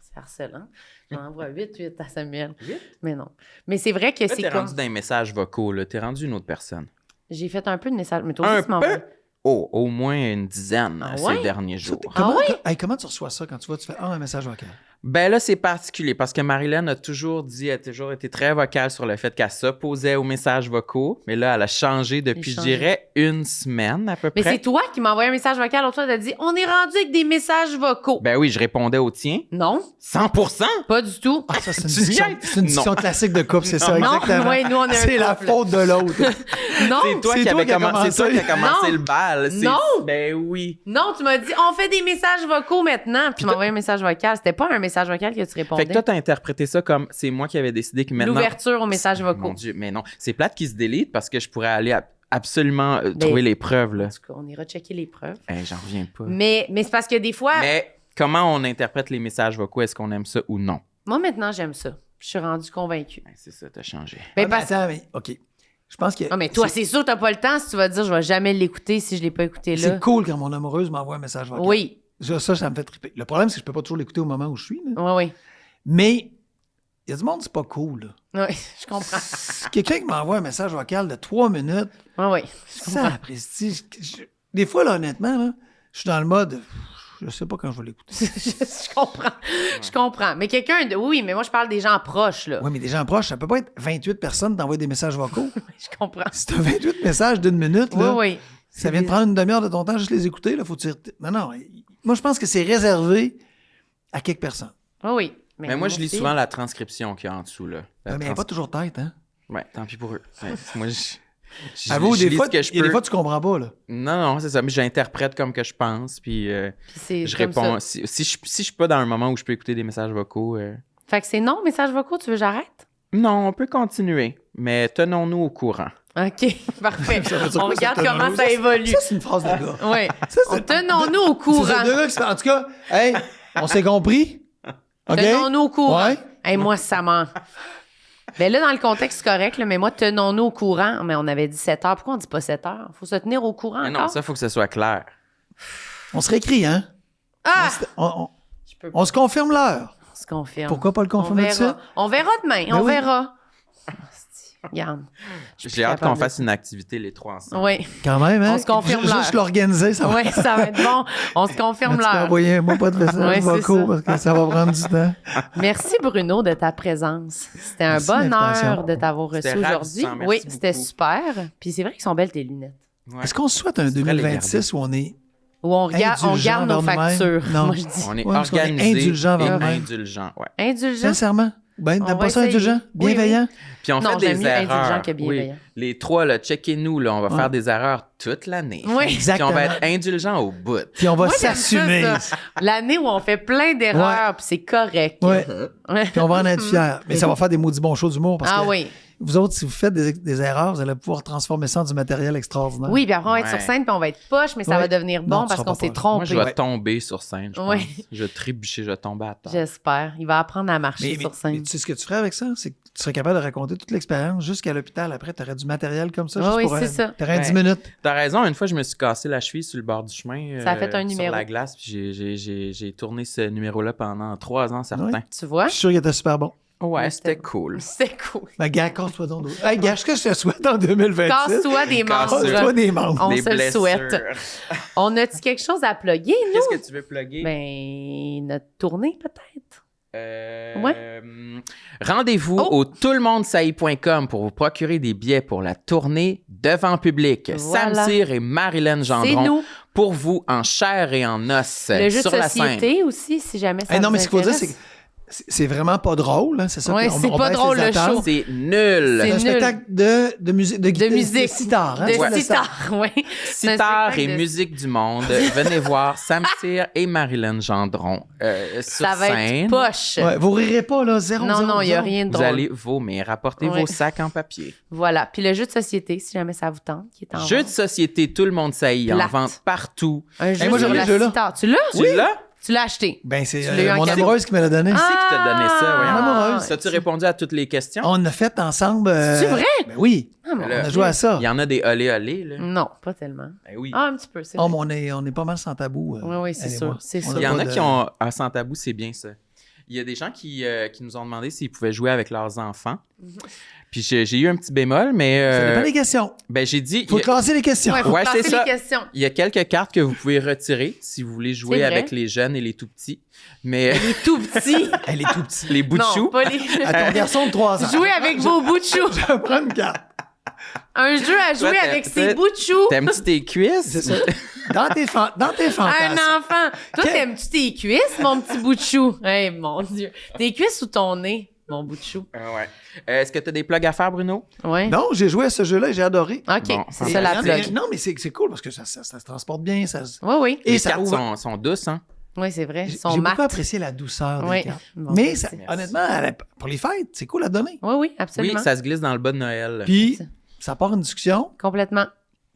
C'est harcelant. J'en envoie 8 à Samuel. 8? Mais non. Mais c'est vrai que Là, c'est t'es comme... rendu dans les messages vocaux, là. T'es rendu une autre personne. J'ai fait un peu de message. Mais toi Un aussi, tu m'envoies. peu? Oh, au moins une dizaine Ah ces ouais? derniers jours. Comment, Ah ouais? hey, comment tu reçois ça quand tu vois, tu fais un message vocal? Ben là, c'est particulier parce que Marilyn a toujours été très vocale sur le fait qu'elle s'opposait aux messages vocaux. Mais là, elle a changé depuis, je dirais, une semaine à peu près. Mais c'est toi qui m'as envoyé un message vocal l'autre fois, t'as dit « On est rendu avec des messages vocaux. » Ben oui, je répondais au tien. Non, 100%! pas du tout. Ah, ça, c'est Tu viens? une discussion classique de couple, c'est ça, Non, exactement. ouais, nous, on est un C'est la couple. faute de l'autre. Non, C'est toi c'est qui toi avais qui a commencé. C'est toi qui a commencé Non. le bal. C'est- Non. Ben oui. non, tu m'as dit « On fait des messages vocaux maintenant. » Puis tu m'as envoyé un message vocal. C'était pas un message vocal que tu répondais. Fait que toi, t'as interprété ça comme c'est moi qui avais décidé que maintenant. L'ouverture aux messages vocaux. Mon Dieu, mais non. C'est plate qu'ils se délitent parce que je pourrais aller absolument trouver les preuves, là. En tout cas, on ira checker les preuves. J'en reviens pas. Mais c'est parce que des fois, Mais comment on interprète les messages vocaux? Est-ce qu'on aime ça ou non? moi maintenant, j'aime ça. Je suis rendue convaincue. C'est ça, t'as changé. Ben, Ah, mais parce... attends, mais OK. Je pense que Ah, mais toi, c'est sûr que t'as pas le temps si tu vas dire je vais jamais l'écouter si je l'ai pas écouté là. c'est cool quand mon amoureuse m'envoie un message vocal. Oui, Ça me fait triper. Le problème, c'est que je peux pas toujours l'écouter au moment où je suis. Là. oui. Mais il y a du monde, c'est pas cool. Là. Oui, je comprends. Quelqu'un qui m'envoie un message vocal de 3 minutes, Oui. ça apprécie. Des fois, là, honnêtement, là, je suis dans le mode, je sais pas quand je vais l'écouter. Je comprends. Je comprends. Mais quelqu'un de. Oui, mais moi, je parle des gens proches, là. Oui, mais des gens proches, ça peut pas être 28 personnes d'envoyer des messages vocaux. Je comprends. Si t'as 28 messages d'une minute, Oui, là, oui. ça vient de prendre une demi-heure de ton temps juste les écouter, là, faut que tu... Non, moi, je pense que c'est réservé à quelques personnes. Oui, oui. Mais moi, je lis aussi. souvent la transcription qu'il y a en dessous, là. Mais elle n'est pas toujours tête, hein? Ouais, tant pis pour eux. Ouais, moi, Avoue, je des lis fois, ce que je il y a des peux. fois, tu comprends pas, là. Non, c'est ça. Mais j'interprète comme que je pense, puis Puis c'est je comme réponds. ça. Si je suis pas dans un moment où je peux écouter des messages vocaux, Fait que c'est non, messages vocaux, tu veux que j'arrête? non, on peut continuer, mais tenons-nous au courant. OK, parfait. Ça veut dire On quoi, regarde ça, comment tenons-nous? ça évolue. Ça, c'est une phrase de gars. Oui. Ça, c'est- Tenons-nous au C'est courant. ça, deux gars qui se parlent. En tout cas, hey, on s'est compris? OK? Tenons-nous au courant. Ouais. Hey, moi, ça m'en... Ben là, dans le contexte correct, là, mais moi, tenons-nous au courant. Mais on avait dit 7 heures. Pourquoi on dit pas 7 heures? Faut se tenir au courant Mais non, encore. ça, faut que ce soit clair. On se réécrit, hein? Ah! Je peux pas. On se confirme l'heure. On se confirme. Pourquoi pas le On confirmer tout de verra. suite? On verra demain. Ben on oui. verra. Regarde. J'ai hâte qu'on fasse une activité les trois ensemble. Oui. Quand même, hein? On se confirme l'heure. Juste l'organiser, ça va. Oui, ça va être bon. On se confirme Tu peux l'heure. envoyer moi pas de messages Ouais, c'est vocaux ça. parce que ça va prendre du temps. Merci, Bruno, de ta présence. C'était un Merci de bonheur l'invitation. de t'avoir reçu C'était aujourd'hui. ravissant, merci Oui, c'était beaucoup. super. Puis c'est vrai qu'ils sont belles, tes lunettes. Ouais. Est-ce qu'on se souhaite un Tu devrais les 2026 où on est Où on garde indulgent nos envers nous-mêmes? factures. Non. Moi, je dis. On est Ouais, parce qu'on est organisé indulgent et envers nous-mêmes. indulgent, ouais. Indulgent. sincèrement? Ben, On t'aimes va pas ça essayer. indulgent? Oui, Bienveillant? Puis on Non, fait j'aime des mieux indulgent erreurs. que bienveillant. Les trois, là, checkez-nous, là, on va Ouais. faire des erreurs toute l'année. Oui. Puis Exactement. on va être indulgent au bout. Puis on va Moi, j'aime s'assumer. ça. L'année où on fait plein d'erreurs, puis c'est correct. Ouais. Ouais. Puis on va en être fiers. Mais ça va faire des maudits bons shows d'humour parce Ah que oui. vous autres, si vous faites des erreurs, vous allez pouvoir transformer ça en du matériel extraordinaire. Oui, puis après, on va être Ouais. sur scène, puis on va être poche, mais ça Ouais. va devenir Non, bon tu parce seras qu'on pas s'est poche. trompé. Moi, je vais Ouais. tomber sur scène, je Ouais. pense. Je vais trébucher, je vais tomber à terre. J'espère. Il va apprendre à marcher sur Mais scène. tu sais ce que tu ferais avec ça? C'est que tu serais capable de raconter toute l'expérience jusqu'à l'hôpital. Après, tu aurais du matériel comme ça. Ah juste oui, pour c'est ça. Tu aurais Ouais. 10 minutes. T'as raison, une fois, je me suis cassé la cheville sur le bord du chemin. Ça a fait un Sur numéro. la glace, puis j'ai tourné ce numéro-là pendant 3 ans, certains. Ouais. Tu vois? Je suis sûr qu'il était super bon. Ouais, c'était cool. C'est cool. Ben, gars, casse-toi donc. Hey, gars, ce que je te souhaite en 2026. Casse-toi des Casse-toi. Casse-toi membres. des membres. On Les se le blessures. souhaite. On a-tu quelque chose à plugger, nous? Qu'est-ce que tu veux plugger? Ben, notre tournée, peut-être? Rendez-vous Oh! au toutlemondesaillit.com pour vous procurer des billets pour la tournée devant public. Voilà. Sam Cyr et Marilyn C'est Gendron nous. pour vous en chair et en os Le jeu sur de la scène. société aussi, si jamais ça Hey, non, vous mais ce qu'il faut dire, intéresse. c'est vraiment pas drôle. Hein, c'est ça. Ouais, Puis c'est pas baisse drôle, les le attentes. show. C'est nul. C'est C'est un nul. spectacle de musique. De musique. De sitar. Hein, De c'est ça, le sitar, oui. C'est un Sitar et spectacle de- musique du monde. Venez voir Sam Cyr et Marilyn Gendron sur Ça va scène. être poche. Ouais, vous rirez pas, là. Zéro, Non, zéro, non, il n'y a zéro. rien de Vous drôle. allez vomir. Apportez Ouais. vos sacs en papier. Voilà. Puis le jeu de société, si jamais ça vous tente, qui est en Jeu de vente. société, tout le monde saillit. En Plate. vente partout. Un jeu moi, sur j'ai la le jeu, là. sitar. Tu l'as? Tu l'as? Tu l'as acheté. Ben, c'est Tu l'as eu en mon cadeau. amoureuse qui me l'a donné. Qui qui t'a donné ça? Voyons? Ah! Mon amoureuse. As-tu répondu à toutes les questions? On a fait ensemble. C'est vrai? Ben oui. Ah, mon Là, On a Dieu. joué à ça. Il y en a des olé-olé, là. Non, pas tellement. Ben oui. Ah, un petit peu, c'est Oh, vrai. mais on est pas mal sans tabou. Oui, oui, c'est elle et sûr. moi. C'est On sûr. Il y en pas a de- qui ont, sans tabou, c'est bien ça. Il y a des gens qui nous ont demandé s'ils pouvaient jouer avec leurs enfants. Puis j'ai eu un petit bémol, mais... Ça dépend des questions. Ben, j'ai dit... Faut classer les questions. Ouais, faut Ouais, passer c'est ça. les questions. Il y a quelques cartes que vous pouvez retirer si vous voulez jouer C'est vrai. avec les jeunes et les tout-petits. Mais Les tout petits. Elle est tout petite. les bouts de Non, chou... pas les... À ton garçon de 3 ans. Jouer avec vos bouts de chou. Je vais prendre une carte. Un jeu à jouer Toi, avec t'aimes- ses bouts de chou. T'aimes-tu tes cuisses? C'est ça. Dans tes Un fantasmes. enfant. Toi, Quel- t'aimes-tu tes cuisses, mon petit bout de chou? Eh, mon Dieu. Tes cuisses ou ton nez, mon bout de chou? Ah ouais. Est-ce que tu as des plugs à faire, Bruno? Oui. Non, j'ai joué à ce jeu-là et j'ai adoré. OK, Bon, c'est et ça la Non, plug. Non, mais c'est cool parce que ça se transporte bien. Oui, oui. Et Les ça cartes ouvre. sont douces, hein? Oui, c'est vrai. Ils J'ai sont beaucoup mat. apprécié la douceur des Oui. cartes. Bon, Mais merci. honnêtement, pour les fêtes, c'est cool à donner. Oui, oui, Oui, absolument. ça se glisse dans le bas de Noël. Puis, ça part une discussion. Complètement.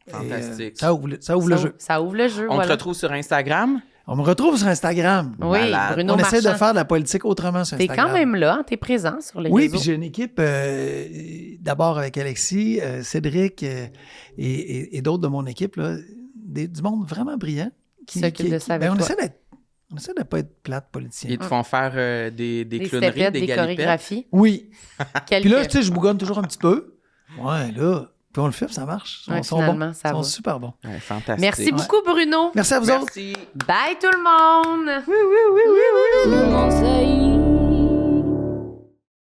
Fantastique. Et, ça ouvre le jeu. Ça ouvre le jeu, On te voilà. retrouve sur Instagram. On me retrouve sur Instagram. Oui, Malade. Bruno On essaie de Marchand. faire de la politique autrement sur T'es Instagram. quand même là, hein, t'es présent sur les Oui, réseaux. puis j'ai une équipe, d'abord avec Alexis, Cédric et d'autres de mon équipe, là, du monde vraiment brillant. Qui s'occupe de ça avec on toi. essaie de ne pas être plate politicien. Ils te font faire des Des clowneries, stepettes, des des galipettes. chorégraphies. Oui. Quelques... Puis là, tu sais, je bougonne toujours un petit peu. Ouais, là. Puis on le fait, puis ça marche. Ils Ouais, sont finalement, bons. ça Ils sont va. super bons. Ouais, fantastique. Merci beaucoup, Bruno. Merci à vous autres. Merci. Bye, tout le monde. Le monde sait